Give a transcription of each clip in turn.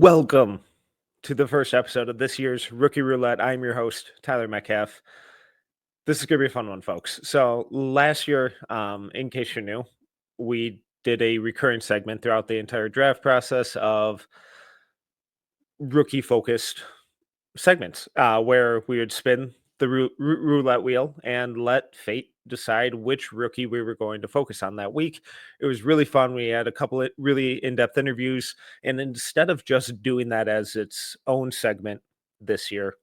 Welcome to the first episode of this year's Rookie Roulette. I'm your host, Tyler Metcalf. This is going to be a fun one, folks. So, last year, in case you're new, we did a recurring segment throughout the entire draft process of rookie focused segments where we would spin the roulette wheel and let fate decide which rookie we were going to focus on that week. It was really fun. We had a couple of really in-depth interviews, and instead of just doing that as its own segment this year,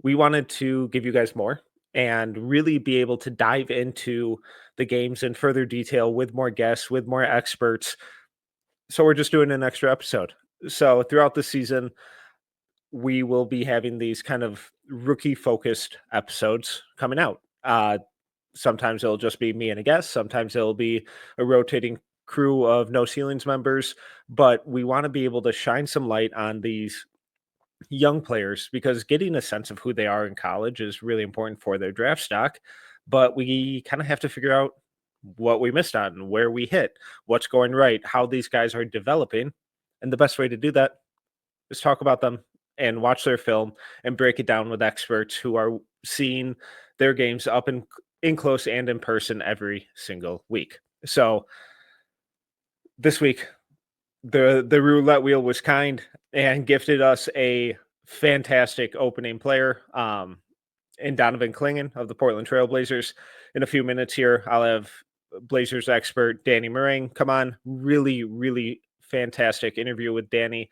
we wanted to give you guys more and really be able to dive into the games in further detail with more guests, with more experts. So we're just doing an extra episode. So throughout the season, we will be having these kind of rookie focused episodes coming out. Sometimes it'll just be me and a guest, sometimes it'll be a rotating crew of No Ceilings members, but we want to be able to shine some light on these young players because getting a sense of who they are in college is really important for their draft stock. But we kind of have to figure out what we missed on, where we hit, what's going right, how these guys are developing. And the best way to do that is talk about them and watch their film and break it down with experts who are seeing their games up in close and in person every single week. So this week, the roulette wheel was kind and gifted us a fantastic opening player in Donovan Clingan of the Portland Trailblazers. In a few minutes here, I'll have Blazers expert Danny Marang come on. Really fantastic interview with Danny.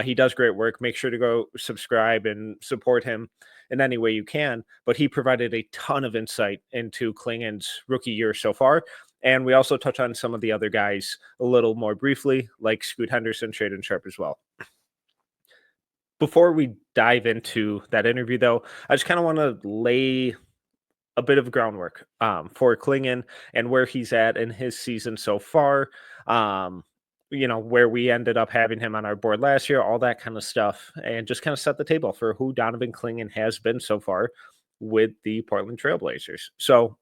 He does great work. Make sure to go subscribe and support him in any way you can. But he provided a ton of insight into Clingan's rookie year so far. And we also touch on some of the other guys a little more briefly, like Scoot Henderson, Shaedon Sharpe as well. Before we dive into that interview, though, I just kind of want to lay a bit of groundwork for Clingan and where he's at in his season so far. Where we ended up having him on our board last year, all that kind of stuff, and just kind of set the table for who Donovan Clingan has been so far with the Portland Trailblazers. So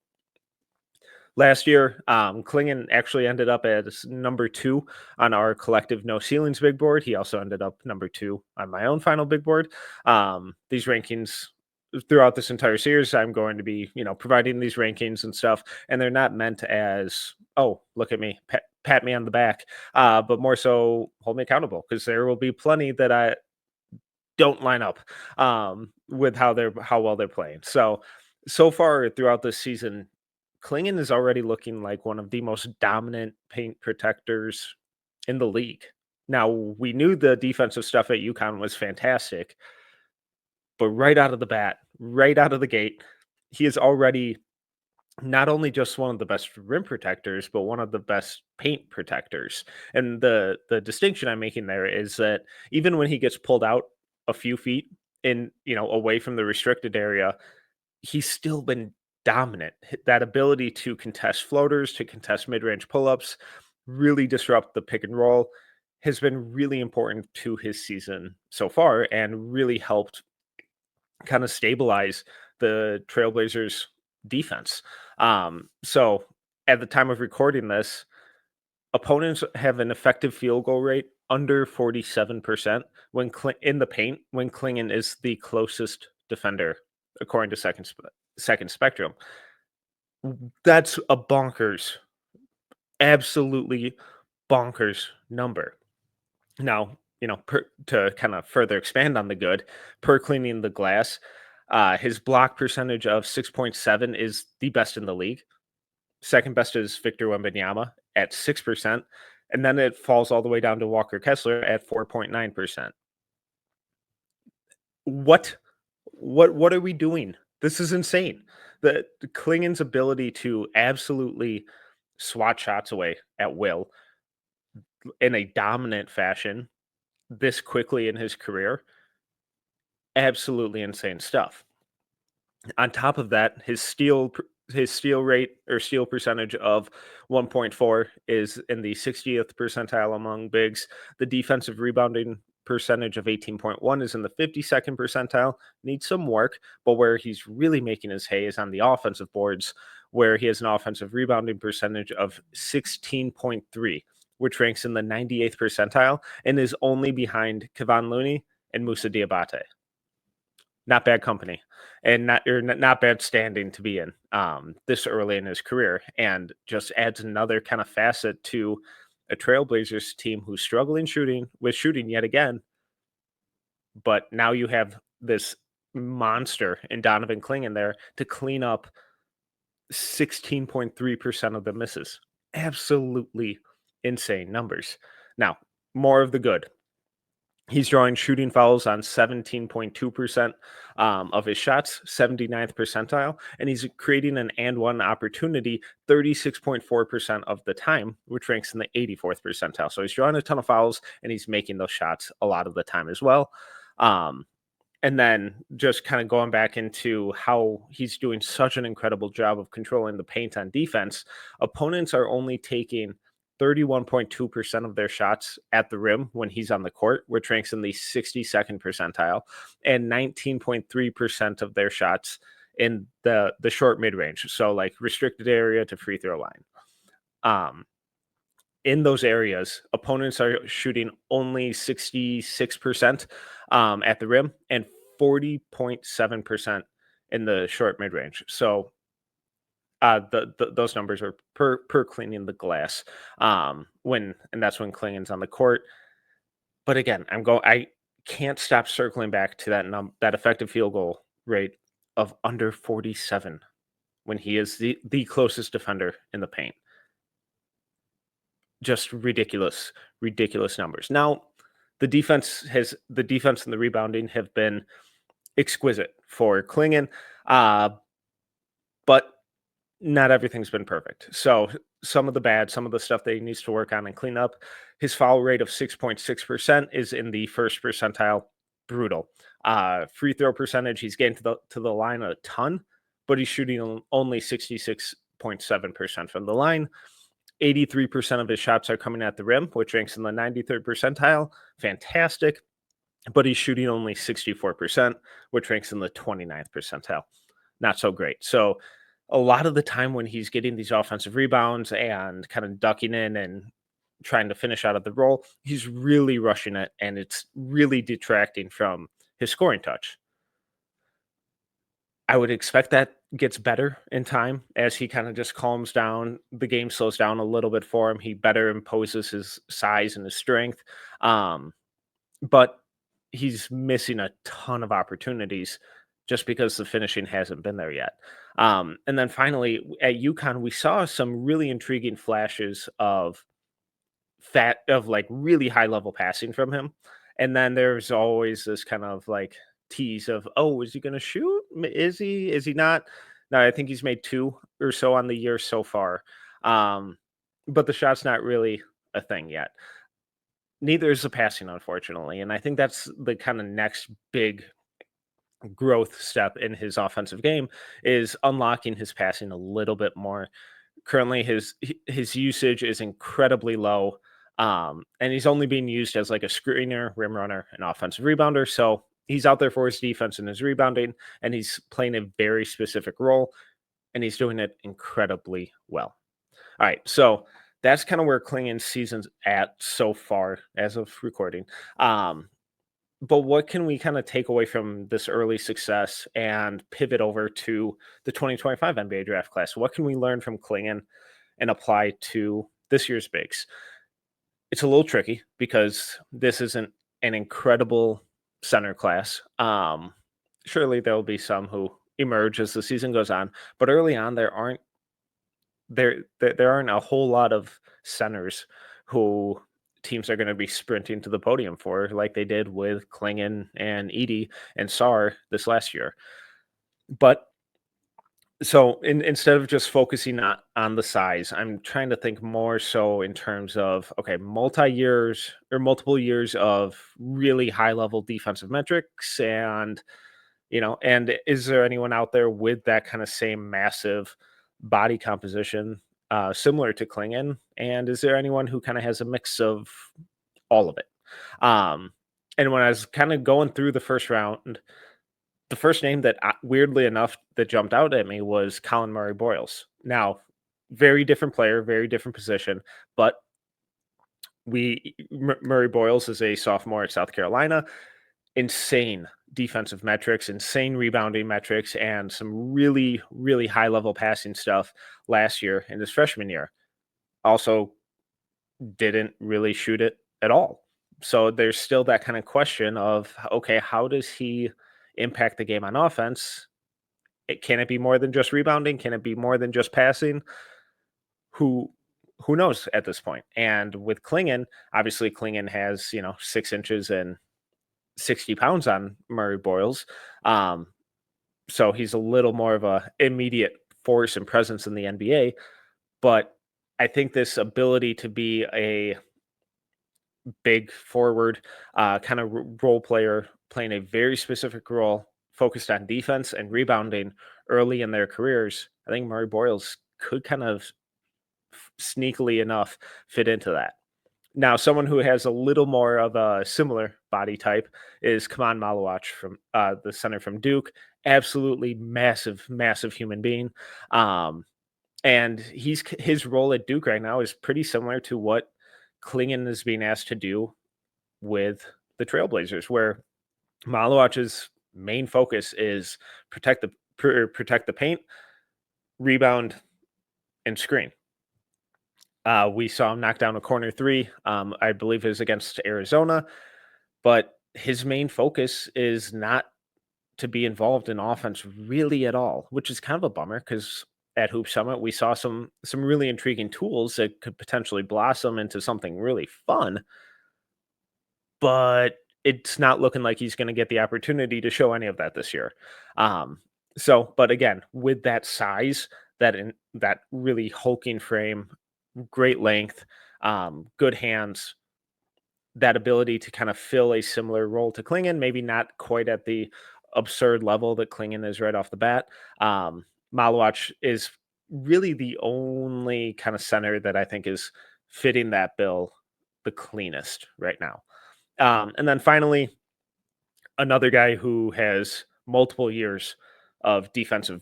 last year, Clingan actually ended up as number 2 on our collective No Ceilings big board. He also ended up number 2 on my own final big board. These rankings throughout this entire series, I'm going to be, providing these rankings and stuff, and they're not meant as, oh, look at me, pat me on the back, but more so hold me accountable because there will be plenty that I don't line up with how well they're playing. So far throughout this season, Clingan is already looking like one of the most dominant paint protectors in the league. Now, we knew the defensive stuff at UConn was fantastic, but right out of the bat, right out of the gate, he is already not only just one of the best rim protectors, but one of the best paint protectors. And the distinction I'm making there is that even when he gets pulled out a few feet away from the restricted area, he's still been dominant. That ability to contest floaters, to contest mid-range pull-ups, really disrupt the pick and roll has been really important to his season so far and really helped kind of stabilize the Trailblazers defense. So at the time of recording this, opponents have an effective field goal rate under 47% when in the paint when Clingan is the closest defender according to Second Spectrum. That's a absolutely bonkers number. Now, to kind of further expand on the good, per Cleaning the Glass, his block percentage of 6.7 is the best in the league. Second best is Victor Wembanyama at 6%. And then it falls all the way down to Walker Kessler at 4.9%. What are we doing? This is insane. The Clingan's ability to absolutely swat shots away at will in a dominant fashion this quickly in his career, absolutely insane stuff. On top of that, his steal rate or steal percentage of 1.4 is in the 60th percentile among bigs. The defensive rebounding percentage of 18.1 is in the 52nd percentile. Needs some work, but where he's really making his hay is on the offensive boards, where he has an offensive rebounding percentage of 16.3, which ranks in the 98th percentile and is only behind Kevon Looney and Musa Diabate. Not bad company, and not bad standing to be in this early in his career, and just adds another kind of facet to a Trailblazers team who's struggling shooting yet again. But now you have this monster in Donovan Clingan there to clean up 16.3% of the misses. Absolutely insane numbers. Now, more of the good. He's drawing shooting fouls on 17.2% of his shots, 79th percentile, and he's creating an and one opportunity 36.4% of the time, which ranks in the 84th percentile. So he's drawing a ton of fouls and he's making those shots a lot of the time as well. And then just kind of going back into how he's doing such an incredible job of controlling the paint on defense, opponents are only taking 31.2% of their shots at the rim when he's on the court, which ranks in the 62nd percentile, and 19.3% of their shots in the short mid range. So like restricted area to free throw line. In those areas, opponents are shooting only 66% at the rim and 40.7% in the short mid range. So those numbers are per cleaning the glass and that's when Clingan's on the court. But again, I can't stop circling back to that effective field goal rate of under 47 when he is the closest defender in the paint. Just ridiculous numbers. Now, the defense and the rebounding have been exquisite for Clingan, but not everything's been perfect. So some of the stuff that he needs to work on and clean up. His foul rate of 6.6% is in the first percentile. Brutal. Free throw percentage, he's getting to the line a ton, but he's shooting only 66.7% from the line. 83% of his shots are coming at the rim, which ranks in the 93rd percentile. Fantastic. But he's shooting only 64%, which ranks in the 29th percentile. Not so great. So a lot of the time when he's getting these offensive rebounds and kind of ducking in and trying to finish out of the roll, he's really rushing it, and it's really detracting from his scoring touch. I would expect that gets better in time as he kind of just calms down. The game slows down a little bit for him. He better imposes his size and his strength. But he's missing a ton of opportunities just because the finishing hasn't been there yet. And then finally at UConn, we saw some really intriguing flashes of like really high level passing from him. And then there's always this kind of like tease of, oh, is he going to shoot? Is he not? No, I think he's made 2 or so on the year so far. But the shot's not really a thing yet. Neither is the passing, unfortunately. And I think that's the kind of next big growth step in his offensive game is unlocking his passing a little bit more. Currently, his usage is incredibly low. And he's only being used as like a screener, rim runner, and offensive rebounder. So he's out there for his defense and his rebounding, and he's playing a very specific role, and he's doing it incredibly well. All right, so that's kind of where Clingan's season's at so far as of recording. But what can we kind of take away from this early success and pivot over to the 2025 NBA draft class? What can we learn from Clingan and apply to this year's bigs? It's a little tricky because this isn't an incredible center class. Surely there'll be some who emerge as the season goes on, but early on there aren't a whole lot of centers who teams are going to be sprinting to the podium for, like they did with Clingan and Edey and Sarr this last year. But so instead of just focusing on the size, I'm trying to think more so in terms of, okay, multiple years of really high level defensive metrics. And, and is there anyone out there with that kind of same massive body composition similar to Clingan? And is there anyone who kind of has a mix of all of it? And when I was kind of going through the first round, the first name that weirdly enough that jumped out at me was Colin Murray-Boyles. Now, very different player, very different position, but Murray-Boyles is a sophomore at South Carolina. Insane defensive metrics, insane rebounding metrics, and some really, really high level passing stuff last year in his freshman year. Also, didn't really shoot it at all. So there's still that kind of question of, okay, how does he impact the game on offense? Can it be more than just rebounding? Can it be more than just passing? Who who knows at this point? And with Clingan, obviously Clingan has 6 inches and 60 pounds on Murray-Boyles. Um, so he's a little more of a immediate force and presence in the NBA. But I think this ability to be a big forward, kind of role player, playing a very specific role, focused on defense and rebounding early in their careers, I think Murray-Boyles could kind of sneakily enough fit into that. Now, someone who has a little more of a similar body type is Kaman Malawach from the center from Duke. Absolutely massive, massive human being. And his role at Duke right now is pretty similar to what Clingan is being asked to do with the Trailblazers, where Malawach's main focus is protect the paint, rebound, and screen. We saw him knock down a corner three. I believe it was against Arizona, but his main focus is not to be involved in offense really at all, which is kind of a bummer because at Hoop Summit we saw some really intriguing tools that could potentially blossom into something really fun, but it's not looking like he's going to get the opportunity to show any of that this year. But again, with that size, that really hulking frame, great length, good hands, that ability to kind of fill a similar role to Clingan, maybe not quite at the absurd level that Clingan is right off the bat. Malawach is really the only kind of center that I think is fitting that bill the cleanest right now. And then finally, another guy who has multiple years of defensive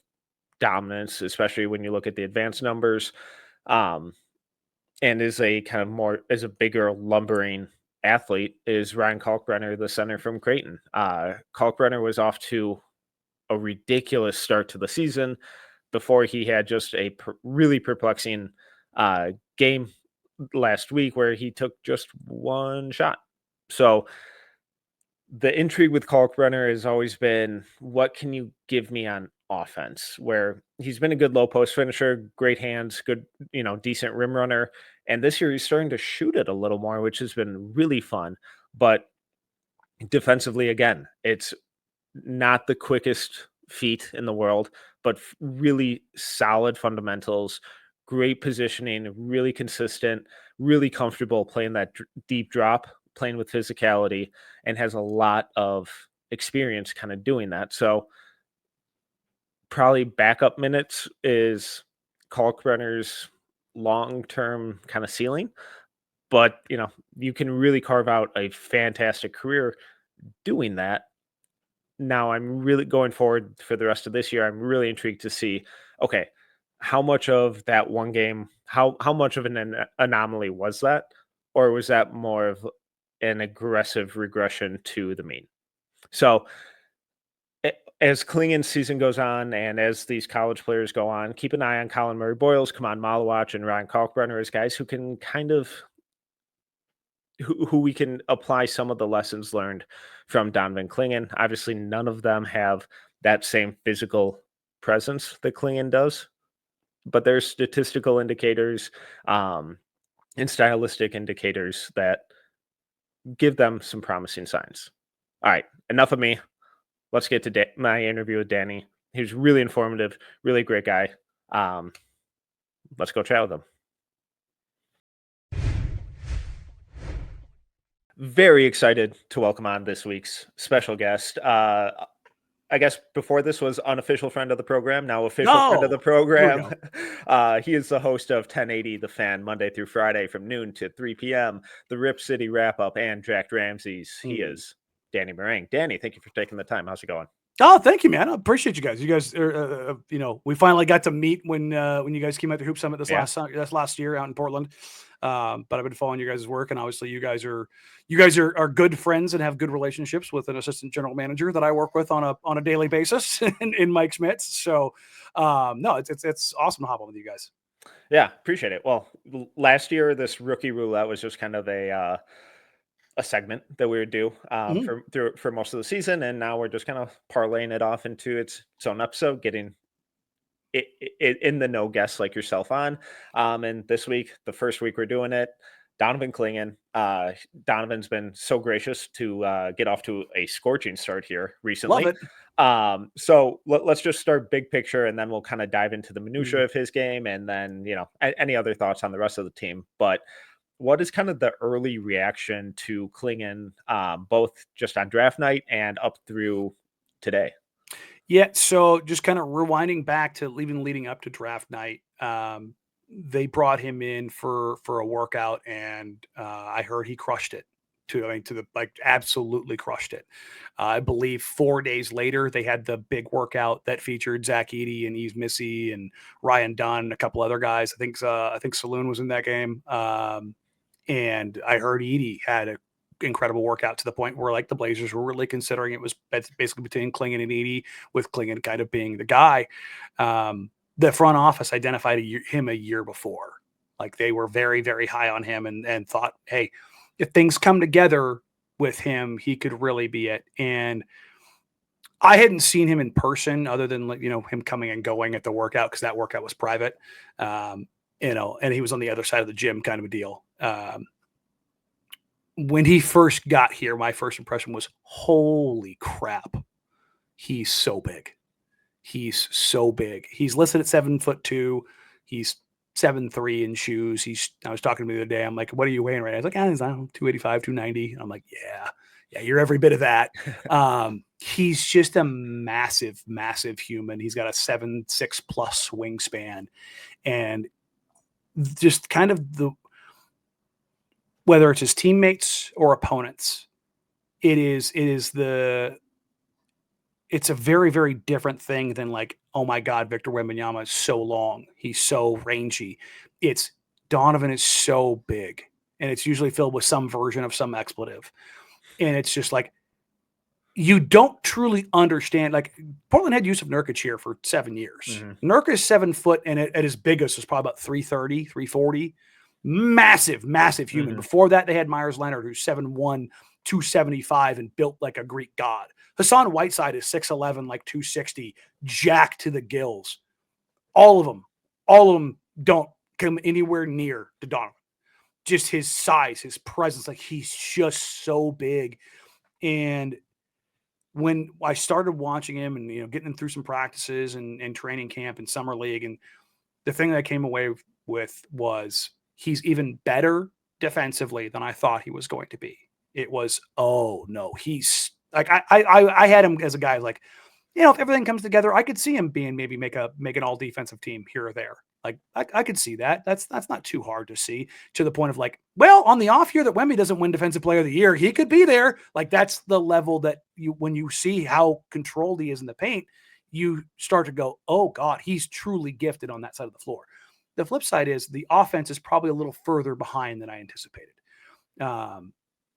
dominance, especially when you look at the advanced numbers, and is a bigger lumbering athlete, is Ryan Kalkbrenner, the center from Creighton. Kalkbrenner was off to a ridiculous start to the season before he had just a really perplexing game last week where he took just one shot. So the intrigue with Kalkbrenner has always been, what can you give me on offense? Where he's been a good low post finisher, great hands, good, decent rim runner. And this year he's starting to shoot it a little more, which has been really fun. But defensively, again, it's not the quickest feet in the world, but really solid fundamentals, great positioning, really consistent, really comfortable playing that deep drop, playing with physicality, and has a lot of experience kind of doing that. So probably backup minutes is Kalkbrenner's long-term kind of ceiling, but you can really carve out a fantastic career doing that. Now I'm really going forward for the rest of this year. I'm really intrigued to see, okay, how much of that one game, how much of an anomaly was that, or was that more of an aggressive regression to the mean? So as Clingan's season goes on, and as these college players go on, keep an eye on Colin Murray-Boyles, Kaman Malawach, and Ryan Kalkbrenner as guys who can kind of who we can apply some of the lessons learned from Donovan Clingan. Obviously, none of them have that same physical presence that Clingan does, but there's statistical indicators and stylistic indicators that give them some promising signs. All right, enough of me. Let's get to my interview with Danny. He was really informative, really great guy. Let's go chat with him. Very excited to welcome on this week's special guest. I guess before this was unofficial friend of the program, now official friend of the program. He is the host of 1080 The Fan, Monday through Friday from noon to 3 p.m., the Rip City Wrap-Up, and Jack Ramsey's. He is Danny Marang. Danny, thank you for taking the time. How's it going? Oh, thank you, man. I appreciate you guys. You guys are, we finally got to meet when you guys came out to Hoop Summit Yeah. this last year out in Portland. But I've been following you guys' work, and obviously you guys are good friends and have good relationships with an assistant general manager that I work with on a daily basis in Mike Schmitz. So, no, it's awesome to hop on with you guys. Yeah, appreciate it. Well, last year this rookie roulette was just kind of a segment that we would do Mhm. for most of the season, and now we're just kind of parlaying it off into its own episode, getting in the know guests like yourself on. And this week, the first week we're doing it, Donovan Clingan. Donovan's been so gracious to get off to a scorching start here Love recently. it. So let's just start big picture, and then we'll kind of dive into the Mhm. minutia of his game, and then any other thoughts on the rest of the team. But what is kind of the early reaction to Clingan, both just on draft night and up through today? Yeah, so just kind of rewinding back to even leading up to draft night, they brought him in for a workout, and I heard he crushed it. To the like, absolutely crushed it. I believe 4 days later they had the big workout that featured Zach Eady and Yves Missy and Ryan Dunn and a couple other guys. I think Saloon was in that game. And I heard Edie had a incredible workout to the point where like the Blazers were really considering it was basically between Clingan and Edie, with Clingan kind of being the guy. The front office identified him a year before. Like they were very, very high on him and thought, hey, if things come together with him, he could really be it. And I hadn't seen him in person other than like, him coming and going at the workout because that workout was private. Um, and he was on the other side of the gym kind of a deal. When he first got here, my first impression was, holy crap, he's so big. He's so big. He's listed at 7'2". He's 7'3" in shoes. I was talking to him the other day. I'm like, what are you weighing right now? He's like, he's 285, 290. I'm like, yeah, you're every bit of that. He's just a massive, massive human. He's got a 7'6" plus wingspan, and just kind of whether it's his teammates or opponents, it's a very, very different thing than like, oh my God, Victor Wembanyama is so long. He's so rangy. It's Donovan is so big, and it's usually filled with some version of some expletive. And it's just like, you don't truly understand. Like Portland had Yusuf Nurkic here for 7 years. Hmm. Nurkic is 7 foot, and at his biggest was probably about 330, 340. Massive, massive human. Hmm. Before that, they had Myers Leonard, who's 7'1", 275, and built like a Greek god. Hassan Whiteside is 6'11", like 260, jacked to the gills. All of them don't come anywhere near to Donovan. Just his size, his presence, like he's just so big. And when I started watching him and getting him through some practices and training camp and summer league, and the thing that I came away with was he's even better defensively than I thought he was going to be. It was, oh no, he's like I had him as a guy like, if everything comes together, I could see him being maybe make an all defensive team here or there. Like I could see that. That's not too hard to see, to the point of like, well, on the off year that Wemby doesn't win Defensive Player of the Year, he could be there. Like that's the level that when you see how controlled he is in the paint, you start to go, oh God, he's truly gifted on that side of the floor. The flip side is the offense is probably a little further behind than I anticipated. Um,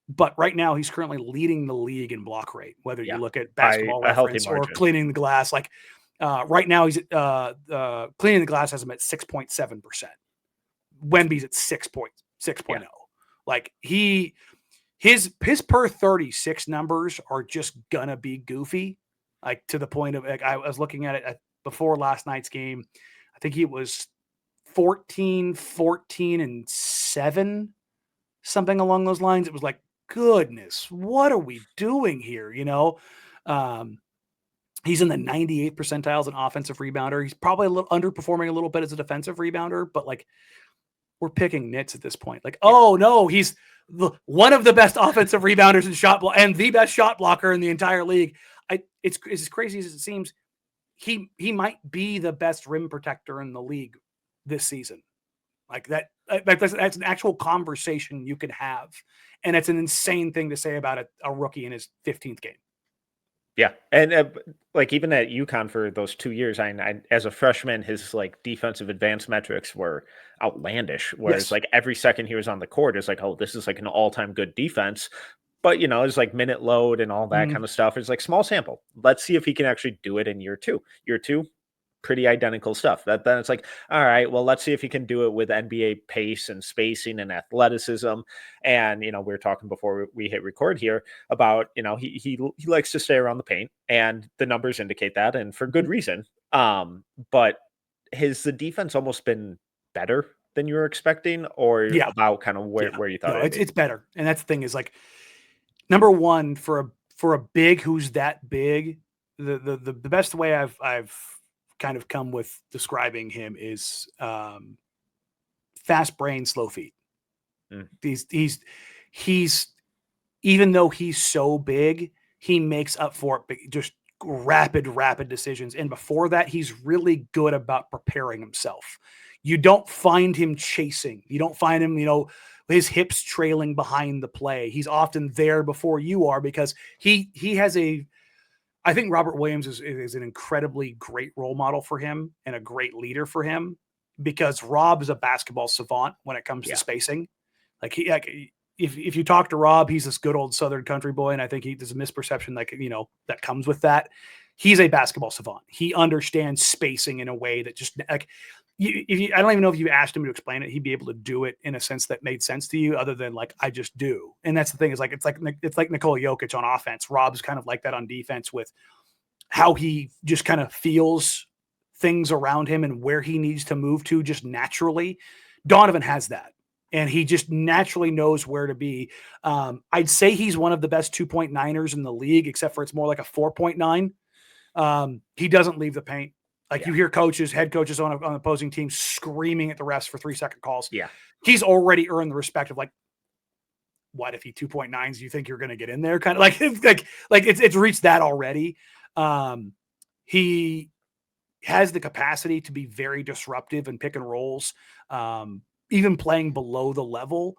but right now, he's currently leading the league in block rate, whether you Yeah, look at by Basketball a healthy Reference or margin. cleaning the glass. Like right now, he's cleaning the glass has him at 6.7%. Wemby's at 6.6. Yeah. Like his per 36 numbers are just gonna be goofy. Like to the point of like I was looking at it before last night's game. I think he was 14, 14, and 7, something along those lines. It was like, goodness, what are we doing here? Um, he's in the 98th percentile as an offensive rebounder. He's probably a little underperforming a little bit as a defensive rebounder, but like we're picking nits at this point. Like, Yeah. oh no, he's one of the best offensive rebounders and and the best shot blocker in the entire league. It's as crazy as it seems. He might be the best rim protector in the league this season. Like that's an actual conversation you could have, and it's an insane thing to say about a rookie in his 15th game. Yeah, and like even at UConn for those 2 years, as a freshman, his like defensive advanced metrics were outlandish. Whereas Yes. like every second he was on the court, it's like, oh, this is like an all time good defense. But it's like minute load and all that Mhm. kind of stuff. It's like small sample. Let's see if he can actually do it in year two. Year two, pretty identical stuff. Then it's like, all right, well, let's see if he can do it with NBA pace and spacing and athleticism. And we were talking before we hit record here about he likes to stay around the paint, and the numbers indicate that, and for good reason. But has the defense almost been better than you were expecting, or Yeah. about kind of Yeah. where you thought No, it'd be? it's better. And that's the thing is like number one for a big who's that big, the best way I've kind of come with describing him is fast brain, slow feet. Mm, He's even though he's so big, he makes up for it just rapid decisions. And before that, he's really good about preparing himself. You don't find him chasing. You don't find him, his hips trailing behind the play. He's often there before you are because he has a. I think Robert Williams is an incredibly great role model for him and a great leader for him because Rob is a basketball savant when it comes to yeah. spacing. If you talk to Rob, he's this good old Southern country boy, and I think there's a misperception that comes with that. He's a basketball savant. He understands spacing in a way that just like I don't even know if you asked him to explain it, he'd be able to do it in a sense that made sense to you, other than like I just do. And that's the thing is like it's like Nikola Jokic on offense. Rob's kind of like that on defense with how he just kind of feels things around him and where he needs to move to just naturally. Donovan has that. And he just naturally knows where to be. I'd say he's one of the best 2.9ers in the league, except for it's more like a 4.9. He doesn't leave the paint. Like Yeah. you hear head coaches on opposing teams screaming at the refs for 3-second calls. Yeah. He's already earned the respect of like, what if he 2.9s? You think you're going to get in there? Kind of like it's reached that already. He has the capacity to be very disruptive and pick and rolls, even playing below the level,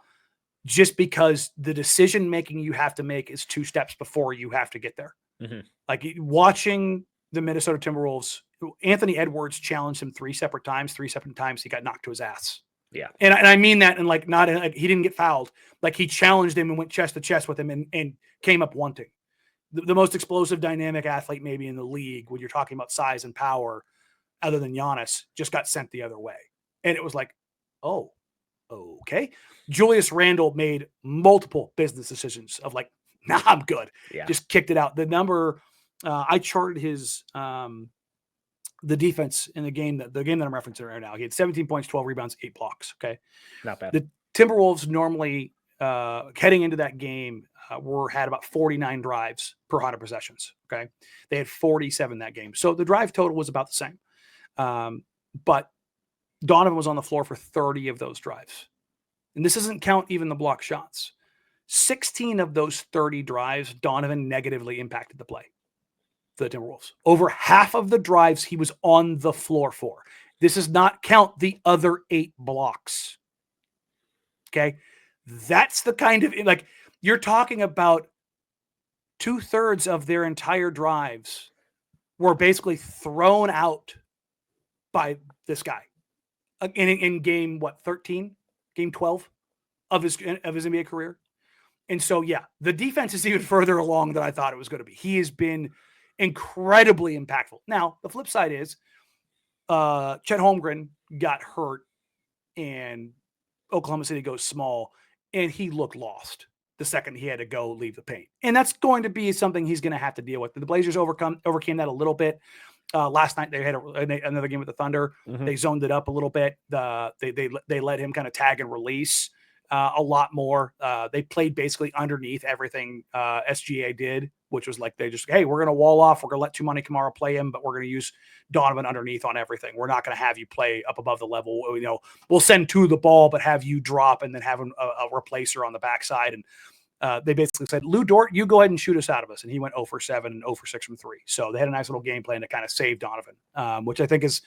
just because the decision making you have to make is 2 steps before you have to get there. Hmm. Like watching the Minnesota Timberwolves, Anthony Edwards challenged him 3 separate times. 3 separate times he got knocked to his ass. Yeah. And I mean that, and like not like he didn't get fouled. Like he challenged him and went chest to chest with him and came up wanting. The most explosive, dynamic athlete maybe in the league when you're talking about size and power, other than Giannis, just got sent the other way. And it was like, oh, okay. Julius Randle made multiple business decisions of like, nah, I'm good. Yeah. Just kicked it out. The number, I charted his the defense in the game that I'm referencing right now. He had 17 points, 12 rebounds, 8 blocks. Okay. Not bad. The Timberwolves normally heading into that game had about 49 drives per 100 possessions. Okay. They had 47 that game. So the drive total was about the same. But Donovan was on the floor for 30 of those drives. And this doesn't count even the block shots. 16 of those 30 drives, Donovan negatively impacted the play for the Timberwolves. Over half of the drives he was on the floor for. This does not count the other 8 blocks. Okay. That's the kind of, like, you're talking about 2/3 of their entire drives were basically thrown out by this guy in game, 13, game 12 of his NBA career. And so, yeah, the defense is even further along than I thought it was going to be. He has been incredibly impactful. Now, the flip side is Chet Holmgren got hurt and Oklahoma City goes small, and he looked lost the second he had to go leave the paint. And that's going to be something he's going to have to deal with. The Blazers overcame that a little bit. Last night they had another game with the Thunder. Mhm. They zoned it up a little bit. They let him kind of tag and release a lot more. They played basically underneath everything SGA did, which was like they just, hey, we're going to wall off. We're going to let Tumani Kamara play him, but we're going to use Donovan underneath on everything. We're not going to have you play up above the level. We'll send to the ball, but have you drop and then have a replacer on the backside. And they basically said, Lou Dort, you go ahead and shoot us out of us. And he went 0 for 7 and 0 for 6 from 3. So they had a nice little game plan to kind of save Donovan, which I think is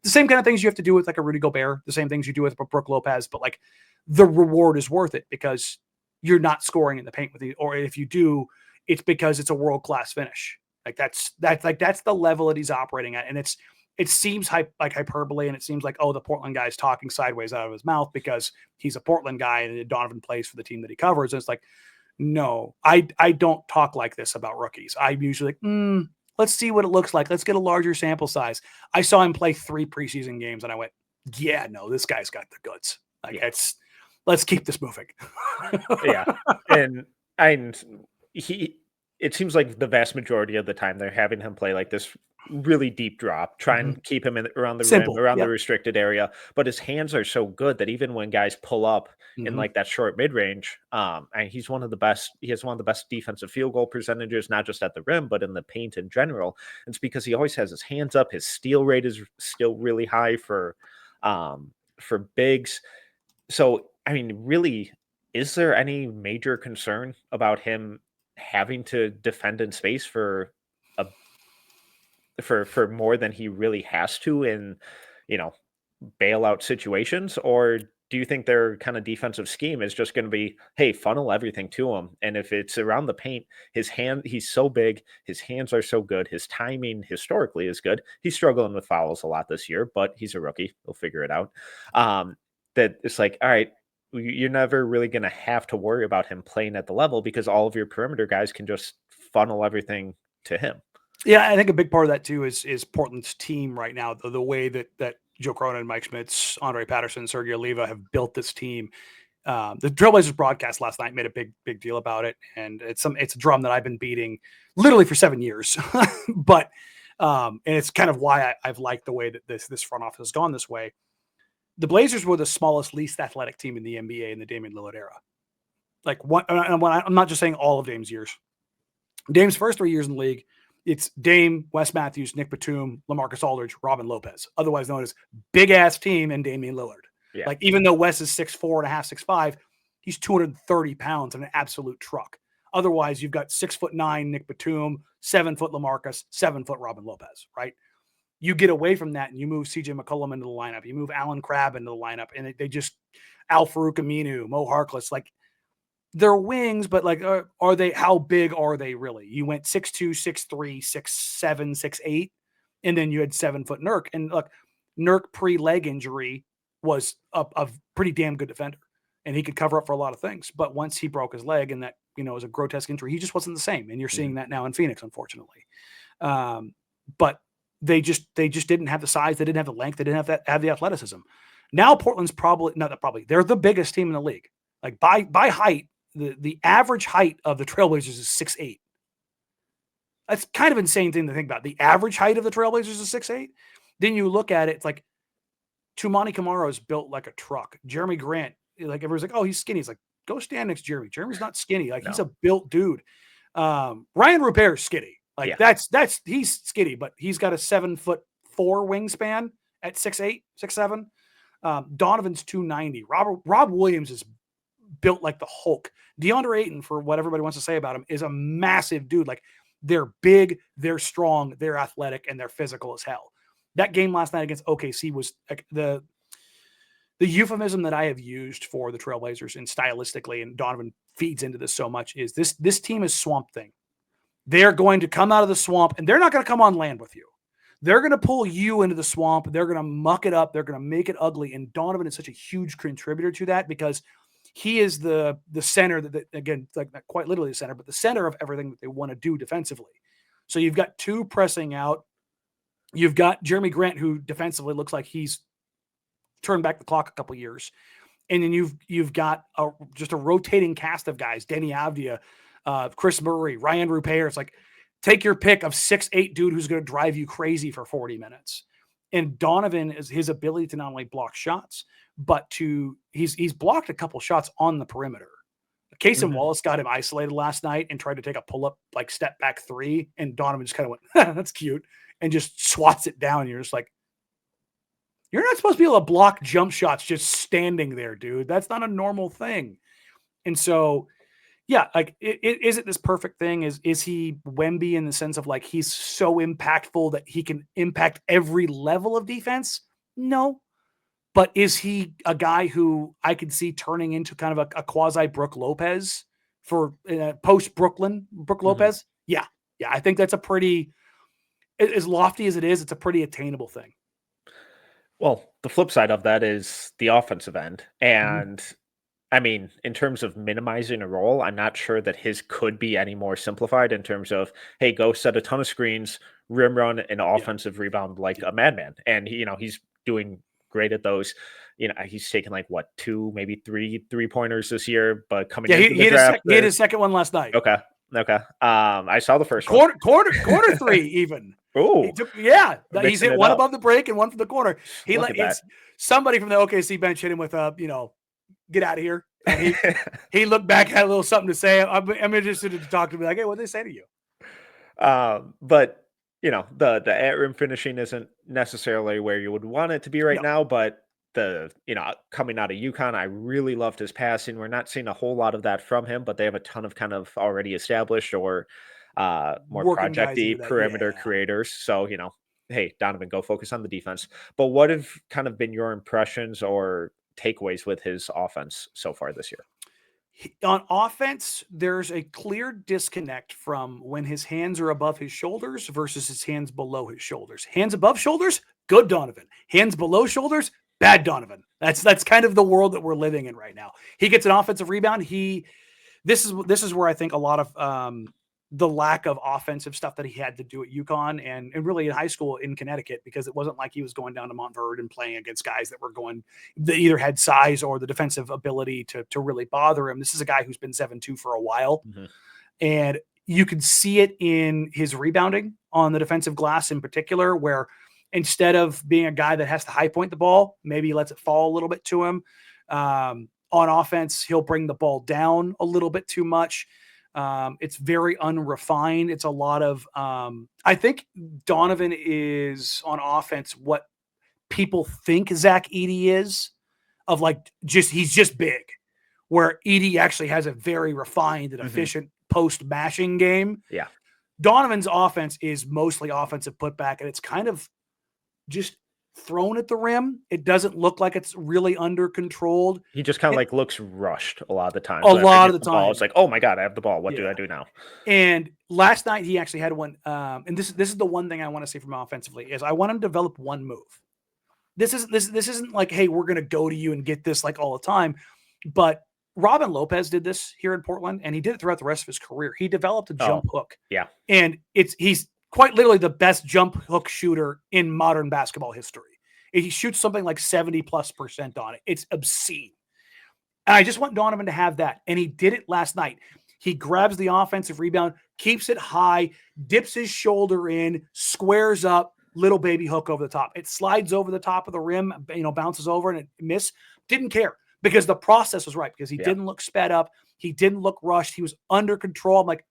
the same kind of things you have to do with like a Rudy Gobert, the same things you do with Brook Lopez, but like the reward is worth it because you're not scoring in the paint with you. Or if you do, it's because it's a world-class finish. Like that's the level that he's operating at. And it seems like hyperbole, and it seems like, oh, the Portland guy is talking sideways out of his mouth because he's a Portland guy and Donovan plays for the team that he covers. And it's like, no, I don't talk like this about rookies. I'm usually like, let's see what it looks like. Let's get a larger sample size. I saw him play 3 preseason games and I went, yeah, no, this guy's got the goods. Like let's keep this moving. Yeah. And it seems like the vast majority of the time they're having him play like this really deep drop, try and keep him around the Simple. rim, around the restricted area. But his hands are so good that even when guys pull up in like that short mid range, and he's one of the best. He has one of the best defensive field goal percentages, not just at the rim, but in the paint in general. It's because he always has his hands up. His steal rate is still really high for bigs. So, I mean, really, is there any major concern about him having to defend in space for more than he really has to in, bailout situations? Or do you think their kind of defensive scheme is just going to be, hey, funnel everything to him? And if it's around the paint, he's so big, his hands are so good, his timing historically is good. He's struggling with fouls a lot this year, but he's a rookie. He'll figure it out. That it's like, all right, you're never really going to have to worry about him playing at the level because all of your perimeter guys can just funnel everything to him. Yeah, I think a big part of that too is Portland's team right now. The way that Joe Cronin, Mike Schmitz, Andre Patterson, Sergio Oliva have built this team. The Trailblazers broadcast last night made a big deal about it, and it's a drum that I've been beating literally for 7 years. But and it's kind of why I've liked the way that this front office has gone this way. The Blazers were the smallest, least athletic team in the NBA in the Damian Lillard era. Like I'm not just saying all of Dame's years. Dame's first 3 years in the league, it's Dame, Wes Matthews, Nick Batum, LaMarcus Aldridge, Robin Lopez, otherwise known as big ass team and Damian Lillard. Yeah. Like even though Wes is 6'4.5", 6'5", he's 230 pounds and an absolute truck. Otherwise, you've got 6'9" Nick Batum, 7 foot LaMarcus, 7 foot Robin Lopez, right? You get away from that and you move CJ McCollum into the lineup. You move Alan Crabb into the lineup, and they just Al Farouk Aminu, Mo Harkless, like they're wings, but like, are they? How big are they really? You went 6'2", 6'3", 6'7", 6'8", and then you had 7 foot Nurk. And look, Nurk pre-leg injury was a pretty damn good defender, and he could cover up for a lot of things. But once he broke his leg, and that was a grotesque injury, he just wasn't the same. And you're seeing that now in Phoenix, unfortunately. But they just didn't have the size, they didn't have the length, they didn't have the athleticism. Now Portland's they're the biggest team in the league. Like by height, the average height of the Trailblazers is 6'8". That's kind of insane thing to think about. The average height of the Trailblazers is 6'8". Then you look at it, it's like Toumani Camara is built like a truck. Jeremy Grant, like everyone's like, oh, he's skinny. He's like, go stand next to Jeremy. Jeremy's not skinny. Like he's a built dude. Ryan Rupert's skinny. Like he's skinny, but he's got a 7'4" wingspan at 6'8", 6'7". Donovan's 290. Rob Williams is built like the Hulk. DeAndre Ayton, for what everybody wants to say about him, is a massive dude. Like they're big, they're strong, they're athletic, and they're physical as hell. That game last night against OKC was like the euphemism that I have used for the Trailblazers and stylistically, and Donovan feeds into this so much, is this team is Swamp Thing. They're going to come out of the swamp, and they're not going to come on land with you. They're going to pull you into the swamp. They're going to muck it up. They're going to make it ugly. And Donovan is such a huge contributor to that because he is the center that again, like not quite literally the center, but the center of everything that they want to do defensively. So you've got two pressing out. You've got Jeremy Grant, who defensively looks like he's turned back the clock a couple years. And then you've got just a rotating cast of guys, Danny Avdia, Chris Murray, Ryan Rupert. It's like, take your pick of 6'8" dude who's going to drive you crazy for 40 minutes. And Donovan is his ability to not only block shots, but he's blocked a couple shots on the perimeter. Cason Wallace got him isolated last night and tried to take a pull-up, like step back 3. And Donovan just kind of went, that's cute. And just swats it down. You're just like, you're not supposed to be able to block jump shots just standing there, dude. That's not a normal thing. And so, yeah, like, is it this perfect thing? Is he Wemby in the sense of like he's so impactful that he can impact every level of defense? No. But is he a guy who I could see turning into kind of a quasi Brook Lopez for post Brooklyn, Brook Lopez? Yeah. Yeah, I think that's a pretty, as lofty as it is, it's a pretty attainable thing. Well, the flip side of that is the offensive end. Mhm. And I mean, in terms of minimizing a role, I'm not sure that his could be any more simplified in terms of, hey, go set a ton of screens, rim run, an Yeah. offensive rebound like Yeah. a madman. And he's doing great at those. He's taken like what, two, maybe three pointers this year, but coming Yeah, into the draft, he hit his second one last night. okay, okay. I saw the first one. Quarter three even. He Oh, took, he's mixing hit it one up. above the break and one from the corner. Look at that. It's somebody from the OKC bench hit him with a, get out of here. And he looked back, had a little something to say. I'm interested to talk to me like, hey, what did they say to you? But the at rim finishing isn't necessarily where you would want it to be right No. now. But coming out of UConn, I really loved his passing. We're not seeing a whole lot of that from him, but they have a ton of kind of already established or more Working guys into projecty that. perimeter Yeah. creators. So hey, Donovan, go focus on the defense. But what have kind of been your impressions or takeaways with his offense so far this year? On offense, there's a clear disconnect from when his hands are above his shoulders versus his hands below his shoulders. Hands above shoulders, good Donovan. Hands below shoulders, bad Donovan. That's kind of the world that we're living in right now. He gets an offensive rebound. This is where I think a lot of the lack of offensive stuff that he had to do at UConn and really in high school in Connecticut, because it wasn't like he was going down to Montverde and playing against guys that either had size or the defensive ability to really bother him. This is a guy who's been 7'2" for a while. Mm-hmm. And you can see it in his rebounding on the defensive glass in particular, where instead of being a guy that has to high point the ball, maybe he lets it fall a little bit to him. On offense, he'll bring the ball down a little bit too much. It's very unrefined. It's a lot of, I think Donovan is on offense what people think Zach Edey is, of like, he's just big, where Edey actually has a very refined and efficient post mashing game. Yeah. Donovan's offense is mostly offensive putback, and it's kind of just thrown at the rim. It doesn't look like it's really under controlled. He just kind of like looks rushed a lot of the time. A lot of the time. It's like, oh my God, I have the ball. What do I do now? And last night he actually had one. And this is the one thing I want to see from him offensively is I want him to develop one move. This isn't like, hey, we're going to go to you and get this like all the time. But Robin Lopez did this here in Portland, and he did it throughout the rest of his career. He developed a jump hook. Yeah. And he's quite literally the best jump hook shooter in modern basketball history. He shoots something like 70+% on it. It's obscene. And I just want Donovan to have that. And he did it last night. He grabs the offensive rebound, keeps it high, dips his shoulder in, squares up, little baby hook over the top. It slides over the top of the rim, bounces over and it miss. Didn't care because the process was right, because he didn't look sped up. He didn't look rushed. He was under control. I'm like,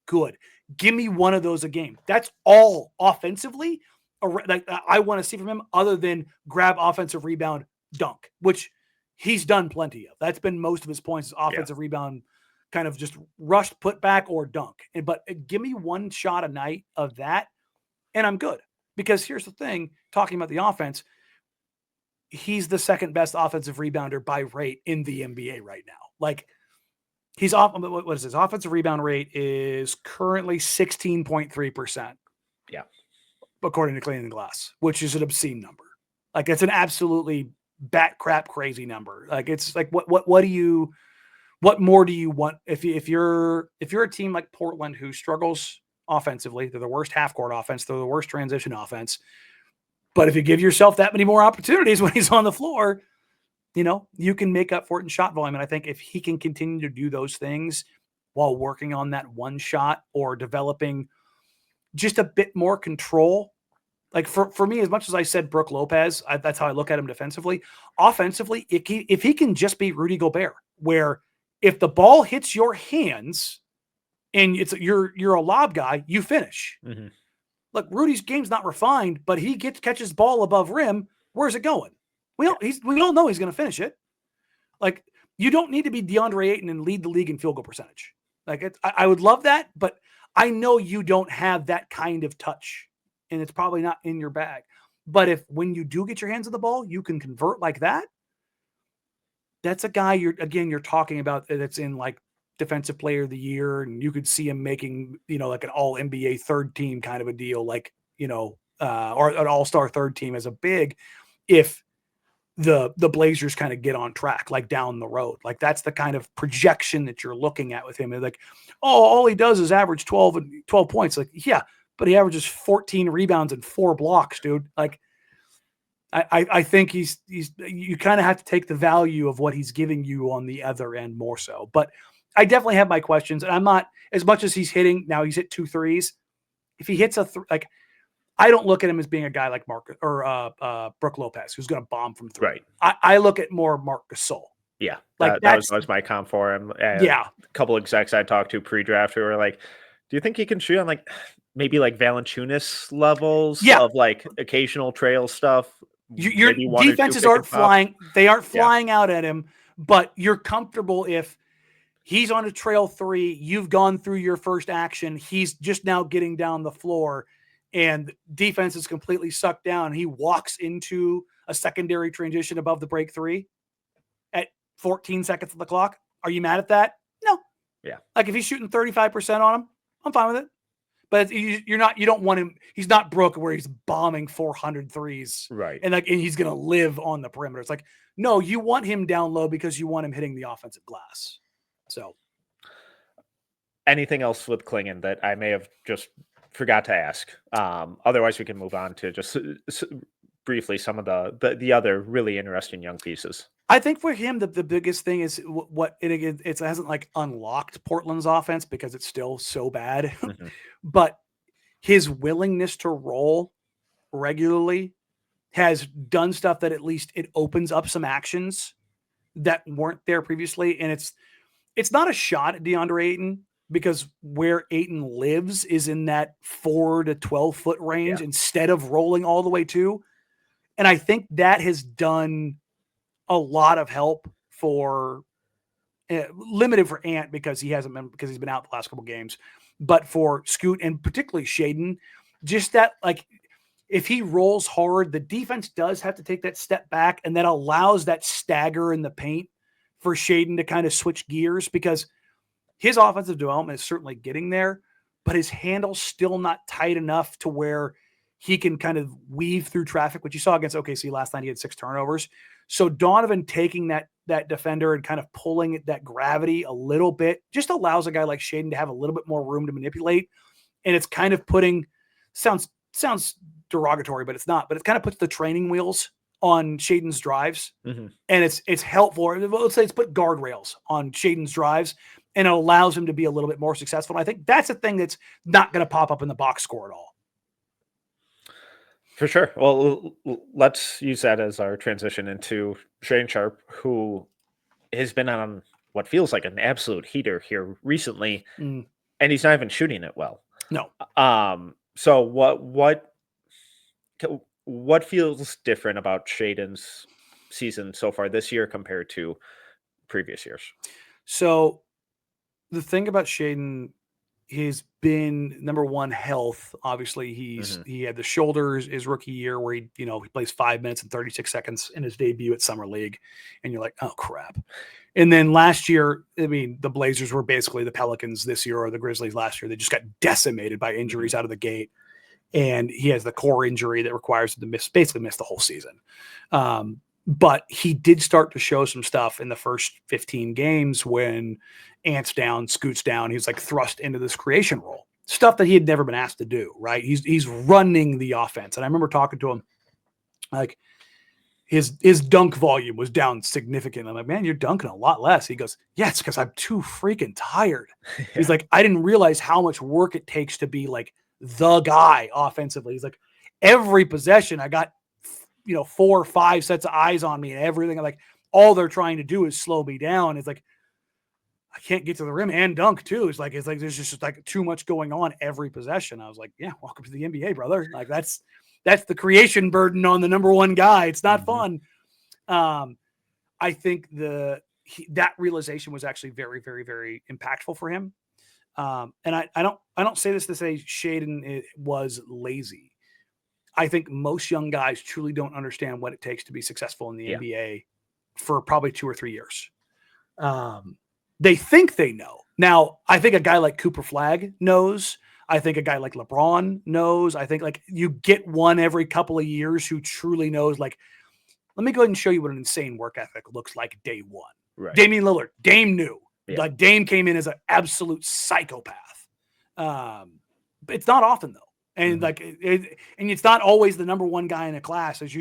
good. Give me one of those a game. That's all offensively like I want to see from him, other than grab offensive rebound, dunk, which he's done plenty of. That's been most of his points is offensive rebound, kind of just rushed put back or dunk. But give me one shot a night of that and I'm good. Because here's the thing, talking about the offense, he's the second best offensive rebounder by rate in the NBA right now. Like, he's off. What is his offensive rebound rate? Is currently 16.3%. Yeah, according to Clean and Glass, which is an obscene number. Like, it's an absolutely bat crap crazy number. Like, it's like what more do you want if you're a team like Portland who struggles offensively? They're the worst half court offense. They're the worst transition offense. But if you give yourself that many more opportunities when he's on the floor, you can make up for it in shot volume. And I think if he can continue to do those things while working on that one shot or developing just a bit more control, like for me, as much as I said Brook Lopez, that's how I look at him defensively. Offensively, if he can just be Rudy Gobert, where if the ball hits your hands and you're a lob guy, you finish. Mm-hmm. Look, Rudy's game's not refined, but he catches ball above rim. Where's it going? We all know he's going to finish it. Like, you don't need to be DeAndre Ayton and lead the league in field goal percentage. Like, I would love that, but I know you don't have that kind of touch, and it's probably not in your bag. But when you do get your hands on the ball, you can convert like that. That's a guy you're talking about that's in like defensive player of the year, and you could see him making, like an all NBA third team kind of a deal, like, or an all-star third team as a big, if the Blazers kind of get on track, like down the road. Like that's the kind of projection that you're looking at with him. And like, oh, all he does is average 12 points. Like, yeah, but he averages 14 rebounds and 4 blocks, dude. Like, I think you kind of have to take the value of what he's giving you on the other end more so. But I definitely have my questions, and I'm not, as much as he's hitting now, he's hit 2 threes. If he hits like, I don't look at him as being a guy like Marcus or Brook Lopez, who's going to bomb from 3. Right. I look at more Marc Gasol. Yeah, like that was my comp for him. Yeah, a couple execs I talked to pre-draft who were like, "Do you think he can shoot on like maybe like Valanciunas levels of like occasional trail stuff?" Your defenses aren't flying; they aren't flying out at him, but you're comfortable if he's on a trail 3. You've gone through your first action. He's just now getting down the floor, and defense is completely sucked down. He walks into a secondary transition above the break 3 at 14 seconds of the clock. Are you mad at that? No. Yeah. Like if he's shooting 35% on him, I'm fine with it. But you don't want him. He's not Brook where he's bombing 400 threes. Right. And he's going to live on the perimeter. It's like, no, you want him down low because you want him hitting the offensive glass. So anything else with Clingan that I may have just forgot to ask? Otherwise we can move on to just briefly some of the other really interesting young pieces. I think for him, the biggest thing is it hasn't like unlocked Portland's offense because it's still so bad, Mm-hmm. but his willingness to roll regularly has done stuff that at least it opens up some actions that weren't there previously. And it's not a shot at DeAndre Ayton because where Ayton lives is in that 4 to 12 foot range instead of rolling all the way to. And I think that has done a lot of help for limited for Ant because he's been out the last couple games, but for Scoot and particularly Shaedon, just that, like, if he rolls hard, the defense does have to take that step back, and that allows that stagger in the paint for Shaedon to kind of switch gears because his offensive development is certainly getting there, but his handle's still not tight enough to where he can kind of weave through traffic, which you saw against OKC last night. He had 6 turnovers. So Donovan taking that defender and kind of pulling that gravity a little bit just allows a guy like Shaedon to have a little bit more room to manipulate. And it's kind of sounds derogatory, but it's not, but it kind of puts the training wheels on Shaedon's drives. Mm-hmm. And it's helpful. Let's say it's put guardrails on Shaedon's drives, and it allows him to be a little bit more successful. And I think that's a thing that's not going to pop up in the box score at all. For sure. Well, let's use that as our transition into Shaedon Sharpe, who has been on what feels like an absolute heater here recently, and he's not even shooting it well. No. So what feels different about Shaedon's season so far this year compared to previous years? So the thing about Shaedon, he's been number one, health. Obviously, he had the shoulders his rookie year where he plays 5 minutes and 36 seconds in his debut at Summer League, and you're like, oh crap. And then last year, I mean, the Blazers were basically the Pelicans this year or the Grizzlies last year. They just got decimated by injuries out of the gate, and he has the core injury that requires him to basically miss the whole season. But he did start to show some stuff in the first 15 games when Ant's down, Scoot's down. He's like thrust into this creation role, stuff that he had never been asked to do. Right. He's running the offense. And I remember talking to him, like his dunk volume was down significantly. I'm like, man, you're dunking a lot less. He goes, yeah, it's because I'm too freaking tired. Yeah. He's like, I didn't realize how much work it takes to be like the guy offensively. He's like, every possession I got, 4 or 5 sets of eyes on me and everything. I'm like, all they're trying to do is slow me down. It's like, I can't get to the rim and dunk too. It's like there's just like too much going on every possession. I was like, yeah, welcome to the NBA, brother. Like that's the creation burden on the number one guy. It's not fun. I think that realization was actually very, very, very impactful for him. And I don't say this to say Shaedon was lazy. I think most young guys truly don't understand what it takes to be successful in the NBA for probably 2 or 3 years. They think they know, Now, I think a guy like Cooper Flagg knows. I think a guy like LeBron knows. I think like you get one every couple of years who truly knows. Like, let me go ahead and show you what an insane work ethic looks like day one. Right. Damian Lillard, Dame knew. Yeah. Like Dame came in as an absolute psychopath. But it's not often though, and like and it's not always the number one guy in a class. There's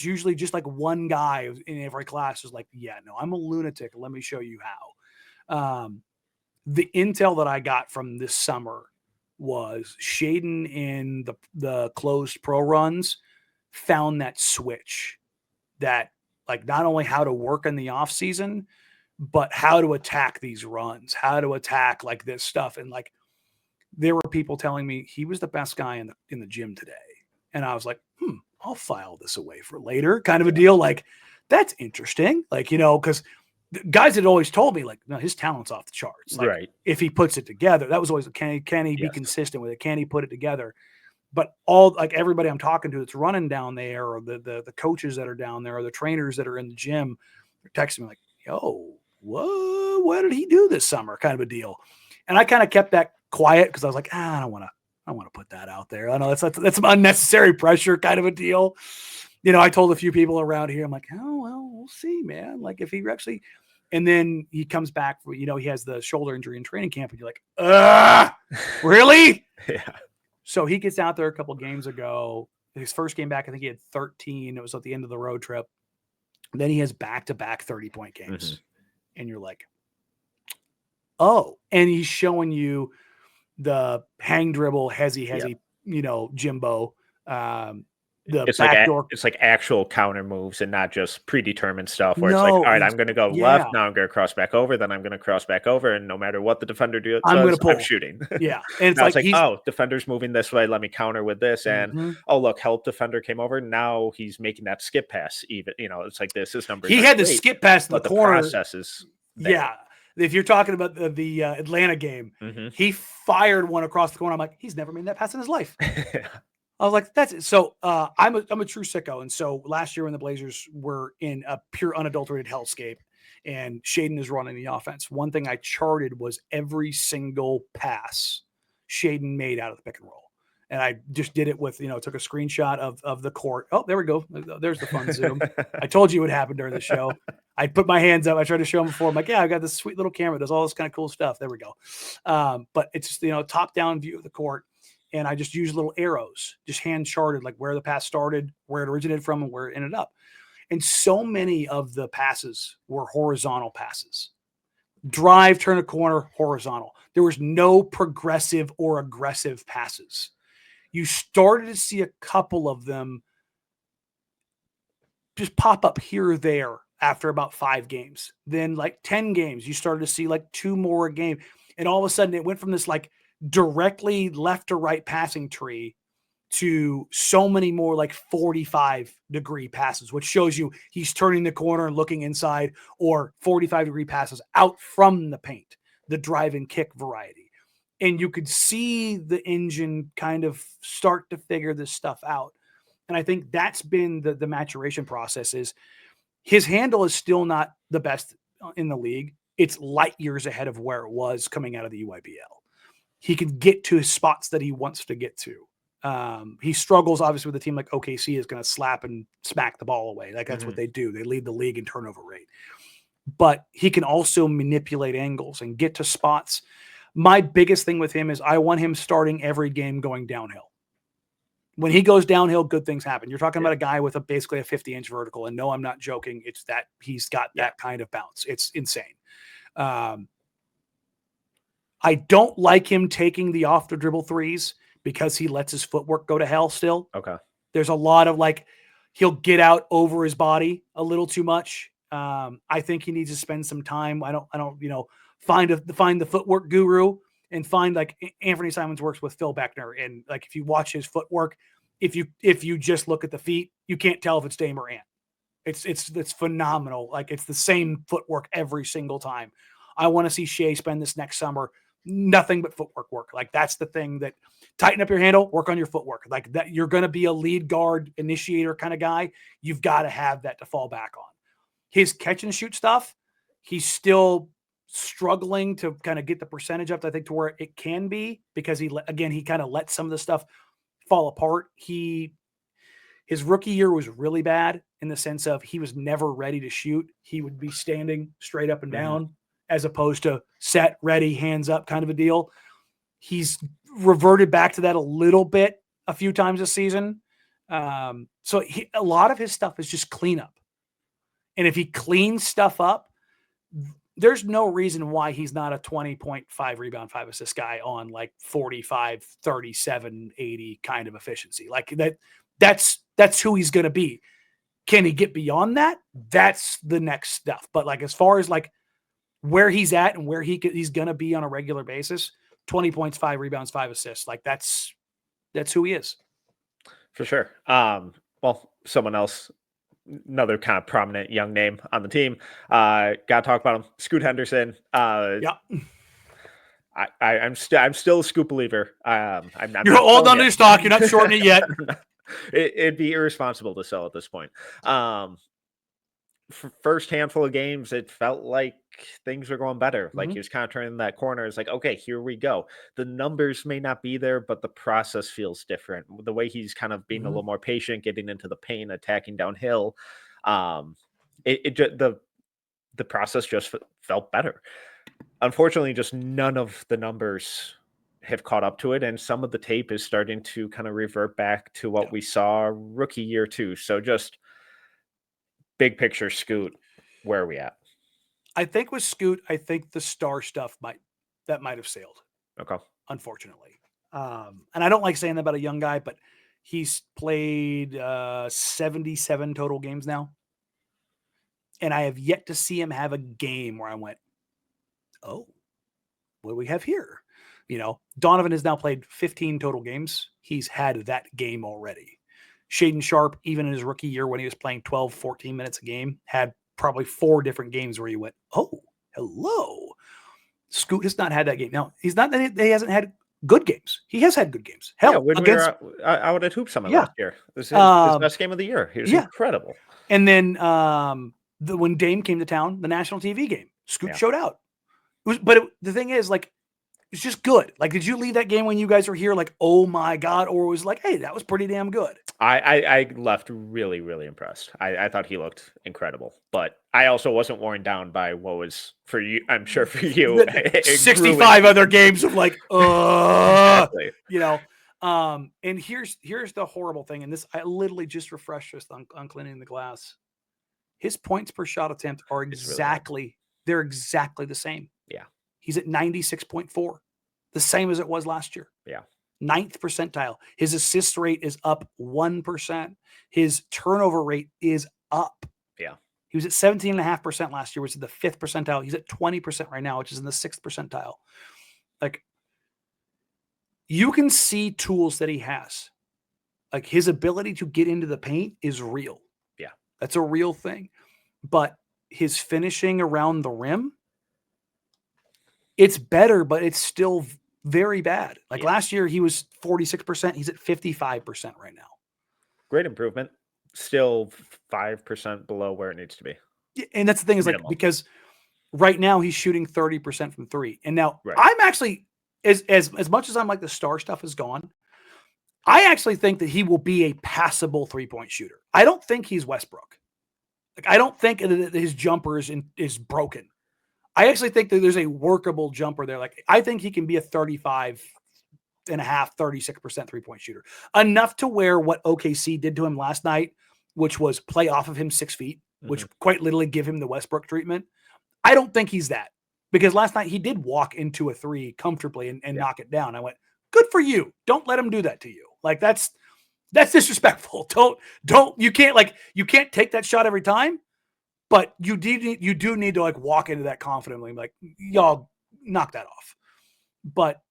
usually just like one guy in every class who's like, yeah, no, I'm a lunatic. Let me show you how. The intel that I got from this summer was Shaedon in the closed pro runs found that switch that like not only how to work in the off season, but how to attack these runs, how to attack like this stuff. And like, there were people telling me he was the best guy in the gym today. And I was like, I'll file this away for later kind of a deal. Like, that's interesting. Like, cause guys had always told me like, no, his talent's off the charts. Like, right. if he puts it together, that was always, can he be consistent with it? Can he put it together? But all like everybody I'm talking to that's running down there, or the coaches that are down there, or the trainers that are in the gym, they're texting me like, yo, what did he do this summer? Kind of a deal. And I kind of kept that quiet because I was like, I don't want to put that out there. I know that's some unnecessary pressure kind of a deal. I told a few people around here, I'm like, oh, well, we'll see, man. Like if he actually, and then he comes back, he has the shoulder injury in training camp and you're like, really? Yeah. So he gets out there a couple games ago. His first game back, I think he had 13. It was at the end of the road trip. Then he has back-to-back 30-point games. And you're like, oh. And he's showing you the hang dribble, hezzy, Jimbo. It's backdoor. It's like actual counter moves and not just predetermined stuff where it's like, all right, I'm going to go left. Now I'm going to cross back over. Then I'm going to cross back over. And no matter what the defender does, I'm shooting. Yeah. And it's like, oh, defender's moving this way. Let me counter with this. And oh, look, help defender came over. Now he's making that skip pass. Even, it's like this. His number. He had the skip pass in the corner. Processes. Yeah. If you're talking about the Atlanta game, he fired one across the corner. I'm like, he's never made that pass in his life. I was like, that's it. So I'm a true sicko. And so last year when the Blazers were in a pure unadulterated hellscape and Shaedon is running the offense, one thing I charted was every single pass Shaedon made out of the pick and roll. And I just did it with, took a screenshot of the court. Oh, there we go. There's the fun zoom. I told you it would happen during the show. I put my hands up. I tried to show him before. I'm like, yeah, I got this sweet little camera. Does all this kind of cool stuff. There we go. But it's just, top down view of the court. And I just use little arrows, just hand charted, like where the pass started, where it originated from, and where it ended up. And so many of the passes were horizontal passes. Drive, turn a corner, horizontal. There was no progressive or aggressive passes. You started to see a couple of them just pop up here or there after about 5 games. Then like 10 games, you started to see like 2 more a game. And all of a sudden it went from this like directly left to right passing tree to so many more like 45-degree passes, which shows you he's turning the corner and looking inside, or 45-degree passes out from the paint, the drive and kick variety. And you could see the engine kind of start to figure this stuff out. And I think that's been the maturation process. Is his handle is still not the best in the league. It's light years ahead of where it was coming out of the UIBL. He can get to his spots that he wants to get to. He struggles, obviously, with a team like OKC is going to slap and smack the ball away. Like that's what they do. They lead the league in turnover rate. But he can also manipulate angles and get to spots. My biggest thing with him is I want him starting every game going downhill. When he goes downhill, good things happen. You're talking about a guy with basically a 50-inch vertical. And no, I'm not joking. It's that he's got that kind of bounce. It's insane. I don't like him taking the off the dribble threes because he lets his footwork go to hell still. Okay. There's a lot of like, he'll get out over his body a little too much. I think he needs to spend some time. I don't, find the footwork guru and find like Anthony Simons works with Phil Beckner. And like, if you watch his footwork, if you just look at the feet, you can't tell if it's Dame or Ant. It's phenomenal. Like it's the same footwork every single time. I want to see Shea spend this next summer nothing but footwork work. Like that's the thing that tighten up your handle, work on your footwork. Like that, you're going to be a lead guard initiator kind of guy. You've got to have that to fall back on. His catch and shoot stuff, he's still struggling to kind of get the percentage up, I think, to where it can be, because he kind of let some of the stuff fall apart. His rookie year was really bad in the sense of he was never ready to shoot. He would be standing straight up and down as opposed to set, ready, hands up kind of a deal. He's reverted back to that a little bit a few times this season. So a lot of his stuff is just cleanup. And if he cleans stuff up, there's no reason why he's not a 20.5 rebound, 5 assist guy on like 45, 37, 80 kind of efficiency. Like that's who he's going to be. Can he get beyond that? That's the next stuff. But like, as far as like where he's at and where he's going to be on a regular basis, 20 points, 5 rebounds, 5 assists. Like that's who he is. For sure. Well, someone else, another kind of prominent young name on the team. Got to talk about him. Scoot Henderson. Yeah. I'm still a Scoot believer. You're all done your stock. You're not shorting it yet. It'd be irresponsible to sell at this point. First handful of games, it felt like things were going better. Like he was kind of turning that corner. It's like, okay, here we go. The numbers may not be there, but the process feels different. The way he's kind of being a little more patient, getting into the paint, attacking downhill. The process just felt better. Unfortunately, just none of the numbers have caught up to it, and some of the tape is starting to kind of revert back to what we saw rookie year too. So just big picture, Scoot, where are we at? I think with Scoot, I think the star stuff might have sailed. Okay. Unfortunately. And I don't like saying that about a young guy, but he's played 77 total games now. And I have yet to see him have a game where I went, oh, what do we have here? You know, Donovan has now played 15 total games. He's had that game already. Shaedon Sharpe, even in his rookie year when he was playing 12, 14 minutes a game, had probably 4 different games where you went, oh, hello. Scoot has not had that game. Now, he hasn't had good games. He has had good games. Hell, when we were out at Hoop Summit last year. This is his best game of the year. He was incredible. And then when Dame came to town, the national TV game, Scoot showed out. The thing is, like, it's just good. Like, did you leave that game when you guys were here like, oh my God, or was like, hey, that was pretty damn good? I left really, really impressed. I thought he looked incredible, but I also wasn't worn down by what was for you. I'm sure for you, 65 other games of like, exactly. You know. And here's the horrible thing, and this I literally just refreshed this on cleaning the glass. His points per shot attempt are exactly the same. Yeah. He's at 96.4, the same as it was last year. Yeah. 9th percentile. His assist rate is up 1%. His turnover rate is up. Yeah. He was at 17.5% last year, which is the 5th percentile. He's at 20% right now, which is in the 6th percentile. Like, you can see tools that he has. Like, his ability to get into the paint is real. Yeah. That's a real thing. But his finishing around the rim, it's better, but it's still very bad. Like last year, he was 46%. He's at 55% right now. Great improvement. Still 5% below where it needs to be. And that's the thing is like, because right now he's shooting 30% from 3. And now I'm actually, as much as I'm like the star stuff is gone, I actually think that he will be a passable 3-point shooter. I don't think he's Westbrook. Like, I don't think that his jumper is broken. I actually think that there's a workable jumper there. Like, I think he can be a 36% 3-point shooter. Enough to where what OKC did to him last night, which was play off of him 6 feet, which quite literally give him the Westbrook treatment. I don't think he's that, because last night he did walk into a 3 comfortably and knock it down. I went, good for you. Don't let him do that to you. Like, that's disrespectful. You can't take that shot every time. But you do need to like walk into that confidently, like, y'all knock that off. But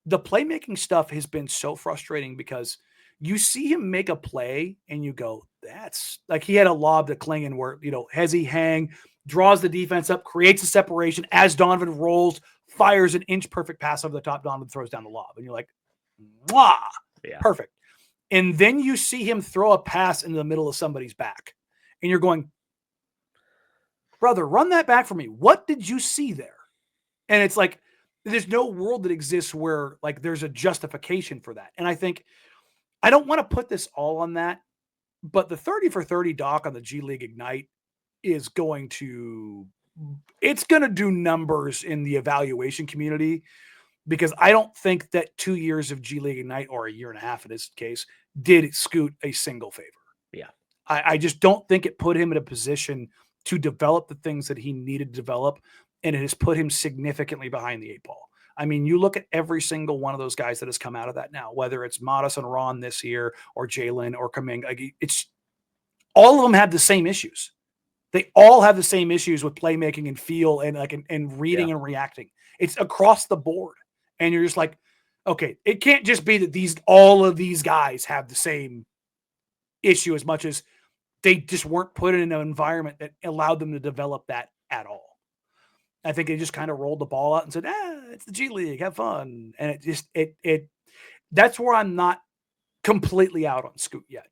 the playmaking stuff has been so frustrating because you see him make a play and you go, that's like, he had a lob to Clingan where, you know, Hezzy hang, draws the defense up, creates a separation as Donovan rolls, fires an inch perfect pass over the top. Donovan throws down the lob. And you're like, mwah, perfect. And then you see him throw a pass into the middle of somebody's back. And you're going, brother, run that back for me. What did you see there? And it's like, there's no world that exists where like there's a justification for that. And I think I don't want to put this all on that, but the 30 for 30 doc on the G League Ignite is going to do numbers in the evaluation community, because I don't think that 2 years of G League Ignite, or a year and a half in this case, did Scoot a single favor. Yeah. I just don't think it put him in a position to develop the things that he needed to develop, and it has put him significantly behind the 8 ball. I mean, you look at every single one of those guys that has come out of that now, whether it's Modest and Ron this year, or Jalen or Kuminga, like, it's all of them have the same issues. They all have the same issues with playmaking and feel and like and reading and reacting. It's across the board, and you're just like, okay, it can't just be that all of these guys have the same issue, as much as they just weren't put in an environment that allowed them to develop that at all. I think they just kind of rolled the ball out and said, it's the G League, have fun. And that's where I'm not completely out on Scoot yet,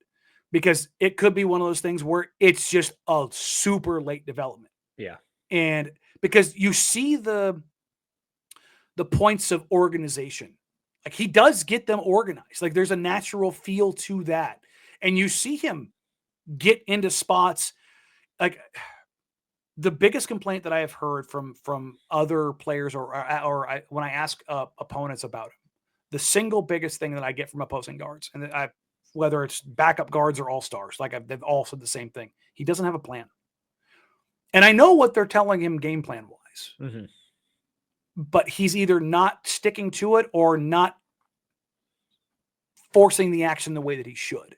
because it could be one of those things where it's just a super late development. Yeah. And because you see the points of organization, like he does get them organized. Like there's a natural feel to that. And you see him get into spots. Like the biggest complaint that I have heard from other players, or when I ask opponents about him, the single biggest thing that I get from opposing guards, and whether it's backup guards or all-stars, they've all said the same thing. He doesn't have a plan. And I know what they're telling him game plan wise, but he's either not sticking to it or not forcing the action the way that he should.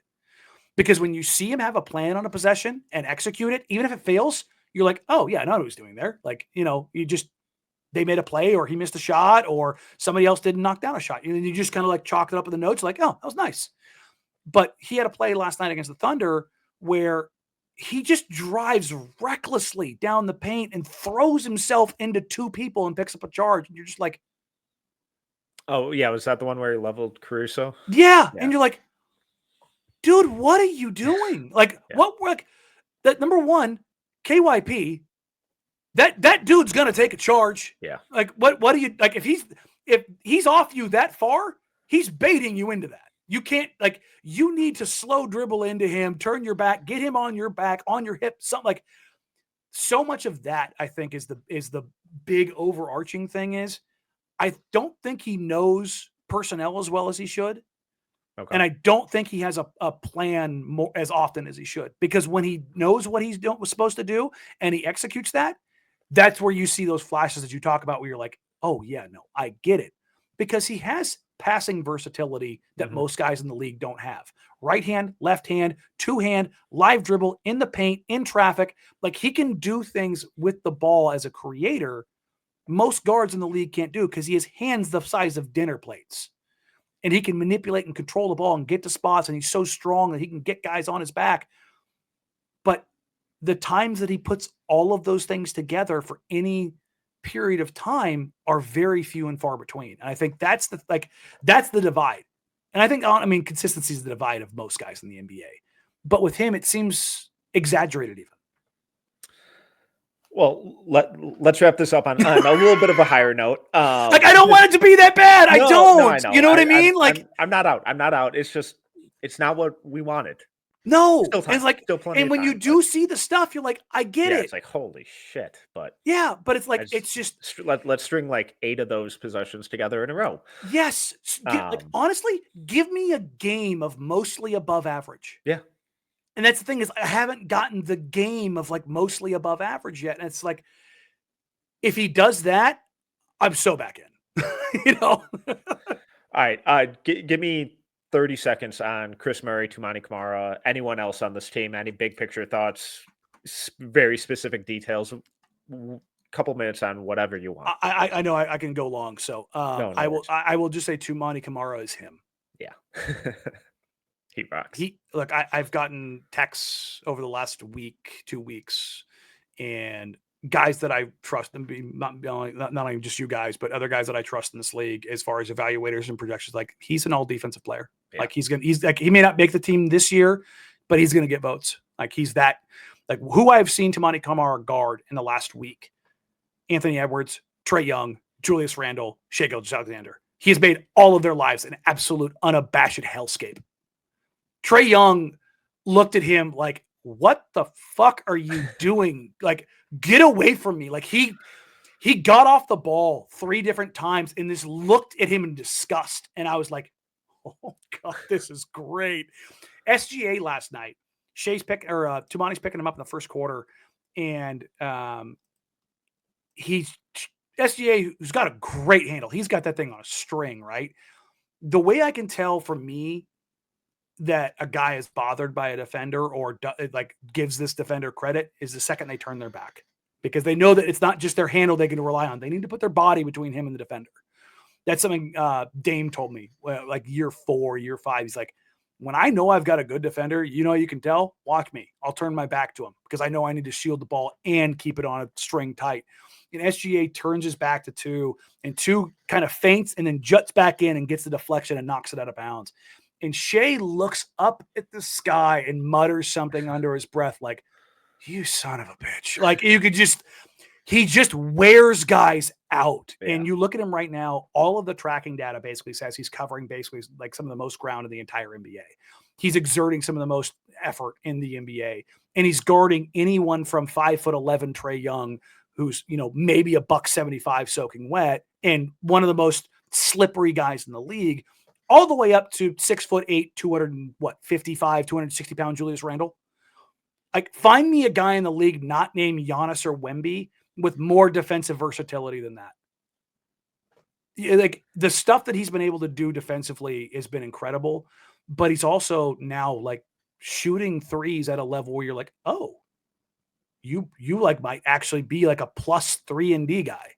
Because when you see him have a plan on a possession and execute it, even if it fails, you're like, oh yeah, I know what he's doing there. Like, they made a play, or he missed a shot, or somebody else didn't knock down a shot. And you just kind of like chalk it up in the notes, like, oh, that was nice. But he had a play last night against the Thunder where he just drives recklessly down the paint and throws himself into 2 people and picks up a charge. And you're just like, oh yeah, was that the one where he leveled Caruso? Yeah. And you're like, dude, what are you doing? Like, that number one, KYP, that dude's gonna take a charge. Yeah. Like, what do you like? If he's off you that far, he's baiting you into that. You can't, like, you need to slow dribble into him, turn your back, get him on your back, on your hip, something like. So much of that, I think, is the big overarching thing. Is I don't think he knows personnel as well as he should. Okay. And I don't think he has a plan more as often as he should, because when he knows what he's was supposed to do and he executes that, that's where you see those flashes that you talk about where you're like, oh yeah, no, I get it. Because he has passing versatility that most guys in the league don't have. Right hand, left hand, 2-hand, live dribble, in the paint, in traffic. Like, he can do things with the ball as a creator most guards in the league can't do, because he has hands the size of dinner plates. And he can manipulate and control the ball and get to spots, and he's so strong that he can get guys on his back. But the times that he puts all of those things together for any period of time are very few and far between. And I think that's the divide. And I think, consistency is the divide of most guys in the NBA. But with him, it seems exaggerated even. Well, let's wrap this up on a little bit of a higher note. I don't want it to be that bad. I don't. No, I know. You know what I mean? I'm not out. I'm not out. It's just, it's not what we wanted. No, it's like, and when you do see the stuff, you're like, I get it. It's like, holy shit. But yeah, but it's like, it's just, let's string like 8 of those possessions together in a row. Yes. Honestly, give me a game of mostly above average. Yeah. And that's the thing, is I haven't gotten the game of like mostly above average yet. And it's like, if he does that, I'm so back in, All right. Give me 30 seconds on Chris Murray, Toumani Camara, anyone else on this team, any big picture thoughts, very specific details, couple minutes on whatever you want. I know I can go long. So I will just say Toumani Camara is him. Yeah. He rocks. I've gotten texts over the last week, 2 weeks, and guys that I trust, and not only just you guys, but other guys that I trust in this league as far as evaluators and projections. Like, he's an all defensive player. Yeah. Like, he's like, he may not make the team this year, but he's going to get votes. Like, he's that, like, who I've seen Toumani Camara guard in the last week: Anthony Edwards, Trae Young, Julius Randle, Shai Gilgeous-Alexander. He has made all of their lives an absolute unabashed hellscape. Trae Young looked at him like, what the fuck are you doing? Like, get away from me. Like he got off the ball 3 different times and just looked at him in disgust. And I was like, oh God, this is great. SGA last night, Tumani's picking him up in the first quarter. And SGA, who's got a great handle. He's got that thing on a string, right? The way I can tell from me that a guy is bothered by a defender or like gives this defender credit is the second they turn their back, because they know that it's not just their handle they can rely on. They need to put their body between him and the defender. That's something Dame told me like year 4, year 5. He's like, when I know I've got a good defender, you can tell, watch me. I'll turn my back to him because I know I need to shield the ball and keep it on a string tight. And SGA turns his back to 2, and 2 kind of feints and then juts back in and gets the deflection and knocks it out of bounds. And Shai looks up at the sky and mutters something under his breath like, you son of a bitch. Like you could just, he just wears guys out. Yeah. And you look at him right now, all of the tracking data basically says he's covering basically like some of the most ground in the entire NBA. He's exerting some of the most effort in the NBA. And he's guarding anyone from 5'11" Trae Young, who's, maybe $175 soaking wet, and one of the most slippery guys in the league, all the way up to 6'8", 260 pound Julius Randle. Like, find me a guy in the league not named Giannis or Wemby with more defensive versatility than that. Like, the stuff that he's been able to do defensively has been incredible, but he's also now like shooting threes at a level where you're like, oh, you like might actually be like a +3 and D guy.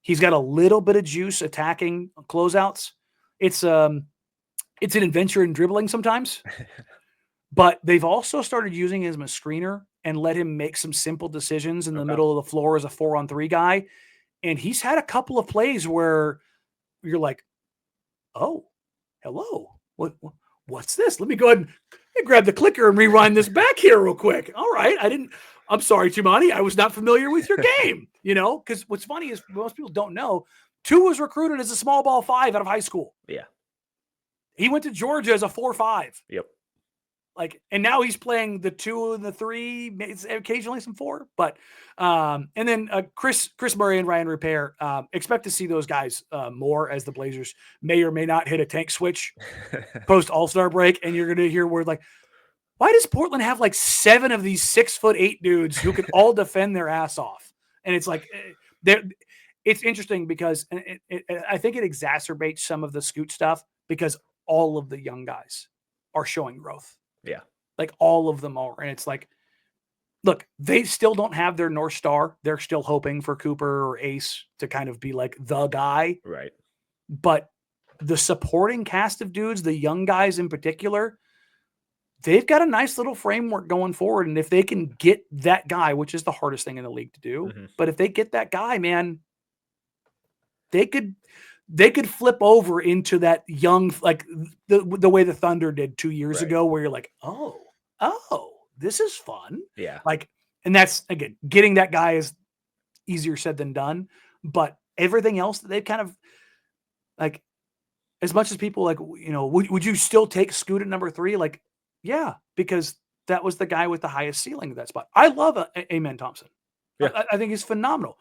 He's got a little bit of juice attacking closeouts. It's an adventure in dribbling sometimes, but they've also started using him as a screener and let him make some simple decisions in the middle of the floor as a 4-on-3 guy. And he's had a couple of plays where you're like, oh, hello. What's this? Let me go ahead and grab the clicker and rewind this back here real quick. All right. I'm sorry, Tumani. I was not familiar with your game, because what's funny is most people don't know, 2 was recruited as a small ball 5 out of high school. Yeah. He went to Georgia as a 4-5. Yep. Like, and now he's playing the 2 and the 3, occasionally some 4, but, and then Chris Murray and Ryan Repair, expect to see those guys more as the Blazers may or may not hit a tank switch post All-Star break. And you're going to hear word like, why does Portland have like 7 of these 6'8" dudes who can all defend their ass off? And it's like, it's interesting because I think it exacerbates some of the Scoot stuff because all of the young guys are showing growth. Yeah. Like all of them are. And it's like, look, they still don't have their North Star. They're still hoping for Cooper or Ace to kind of be like the guy. Right. But the supporting cast of dudes, the young guys in particular, they've got a nice little framework going forward. And if they can get that guy, which is the hardest thing in the league to do, but if they get that guy, man, they could flip over into that young, like the way the Thunder did 2 years ago, where you're like, oh, this is fun. Yeah. Like, and that's, again, getting that guy is easier said than done, but everything else that they've kind of like, as much as people like, would you still take Scoot at number 3? Like, yeah, because that was the guy with the highest ceiling at that spot. I love Amen Thompson. Yeah. I think he's phenomenal.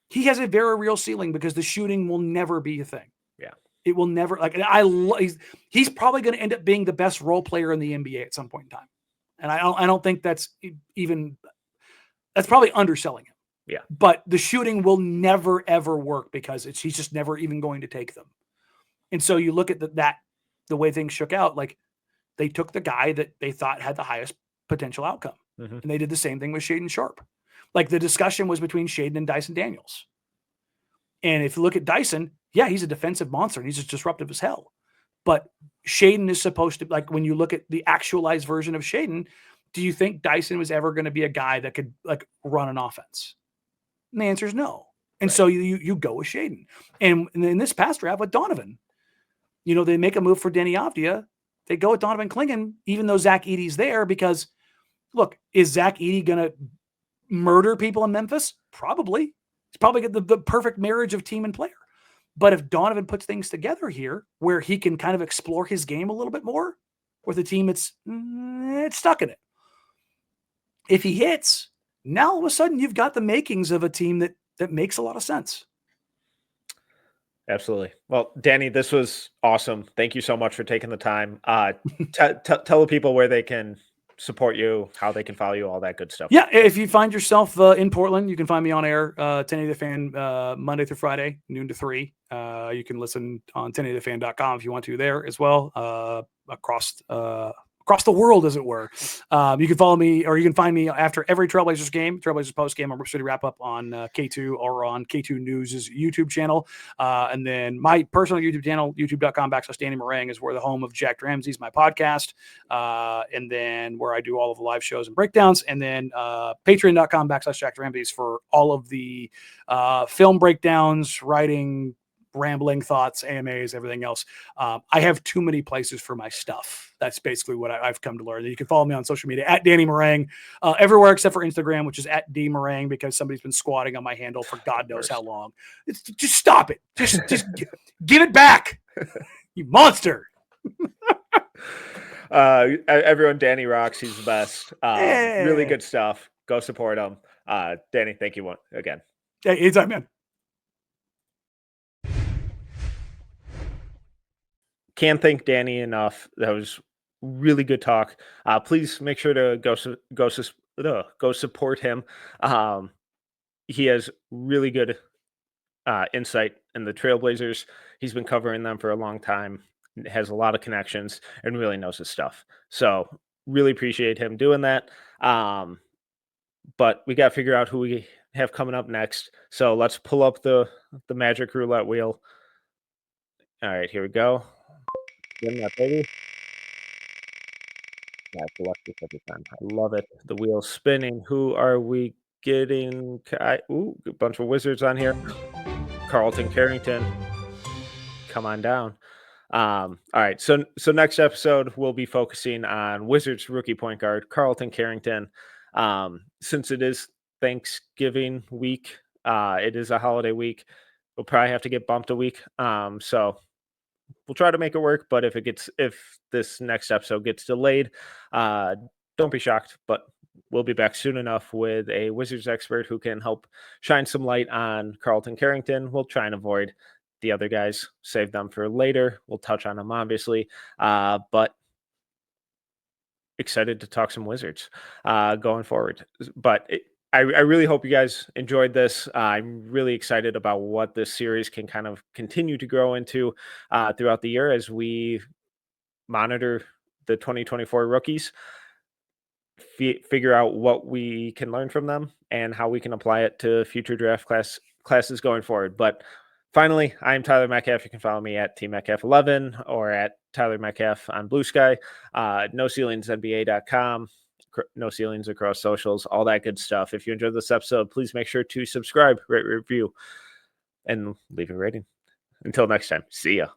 He has a very real ceiling because the shooting will never be a thing. Yeah. It will never, like, he's probably going to end up being the best role player in the NBA at some point in time. And I don't think that's probably underselling him. Yeah. But the shooting will never, ever work because he's just never even going to take them. And so you look at the way things shook out, like they took the guy that they thought had the highest potential outcome. And they did the same thing with Shaedon Sharpe. Like the discussion was between Shaedon and Dyson Daniels. And if you look at Dyson, yeah, he's a defensive monster and he's just disruptive as hell. But Shaedon is supposed to, like, when you look at the actualized version of Shaedon, do you think Dyson was ever going to be a guy that could like run an offense? And the answer is no. And so you go with Shaedon. And in this past draft with Donovan, they make a move for Danny Avdia. They go with Donovan Clingan, even though Zach Edey's there, because look, is Zach Edey going to murder people in Memphis? Probably. It's probably the perfect marriage of team and player. But if Donovan puts things together here where he can kind of explore his game a little bit more with a team it's stuck in it. If he hits, now all of a sudden you've got the makings of a team that makes a lot of sense. Absolutely. Well, Danny, this was awesome. Thank you so much for taking the time. Tell the people where they can support you, how they can follow you, all that good stuff. Yeah, if you find yourself in Portland, you can find me on air, 1080 The Fan, Monday through Friday, noon to 3. You can listen on 1080thefan.com if you want to there as well, across the world, as it were. You can follow me, or you can find me after every Trailblazers game, Trailblazers post game, or Rip City wrap up on K2 or on K2 News' YouTube channel. And then my personal YouTube channel, youtube.com/Danny Marang, is where the home of Jack Ramsey's my podcast. And then where I do all of the live shows and breakdowns. And then patreon.com/Jack Ramsey's for all of the film breakdowns, writing, rambling thoughts, AMAs, everything else. I have too many places for my stuff. That's basically what I've come to learn. You can follow me on social media at Danny Marang, everywhere except for Instagram, which is at D Marang, because somebody's been squatting on my handle for God knows how long. Just stop it. Just give it back, you monster. Everyone, Danny rocks. He's the best. Really good stuff. Go support him. Danny, thank you again. Hey, anytime, man. Can't thank Danny enough. That was really good talk. Please make sure to go support him. He has really good insight in the Trailblazers. He's been covering them for a long time, has a lot of connections, and really knows his stuff. So really appreciate him doing that. But we got to figure out who we have coming up next. So let's pull up the magic roulette wheel. All right, here we go. Spin that, baby. Yeah, select this every time. I love it. The wheel's spinning. Who are we getting? A bunch of wizards on here. Carlton Carrington. Come on down. All right. So next episode, we'll be focusing on Wizards rookie point guard, Carlton Carrington. Since it is Thanksgiving week, it is a holiday week. We'll probably have to get bumped a week. So we'll try to make it work, but if this next episode gets delayed, don't be shocked, but we'll be back soon enough with a Wizards expert who can help shine some light on Carlton Carrington. We'll try and avoid the other guys, save them for later. We'll touch on them, obviously, but excited to talk some Wizards going forward. But I really hope you guys enjoyed this. I'm really excited about what this series can kind of continue to grow into throughout the year as we monitor the 2024 rookies, figure out what we can learn from them and how we can apply it to future draft classes going forward. But finally, I'm Tyler Metcalf. You can follow me at TMetcalf11 or at Tyler Metcalf on Blue Sky, NoCeilingsNBA.com. No ceilings across socials, all that good stuff. If you enjoyed this episode, please make sure to subscribe, rate, review, and leave a rating. Until next time, see ya.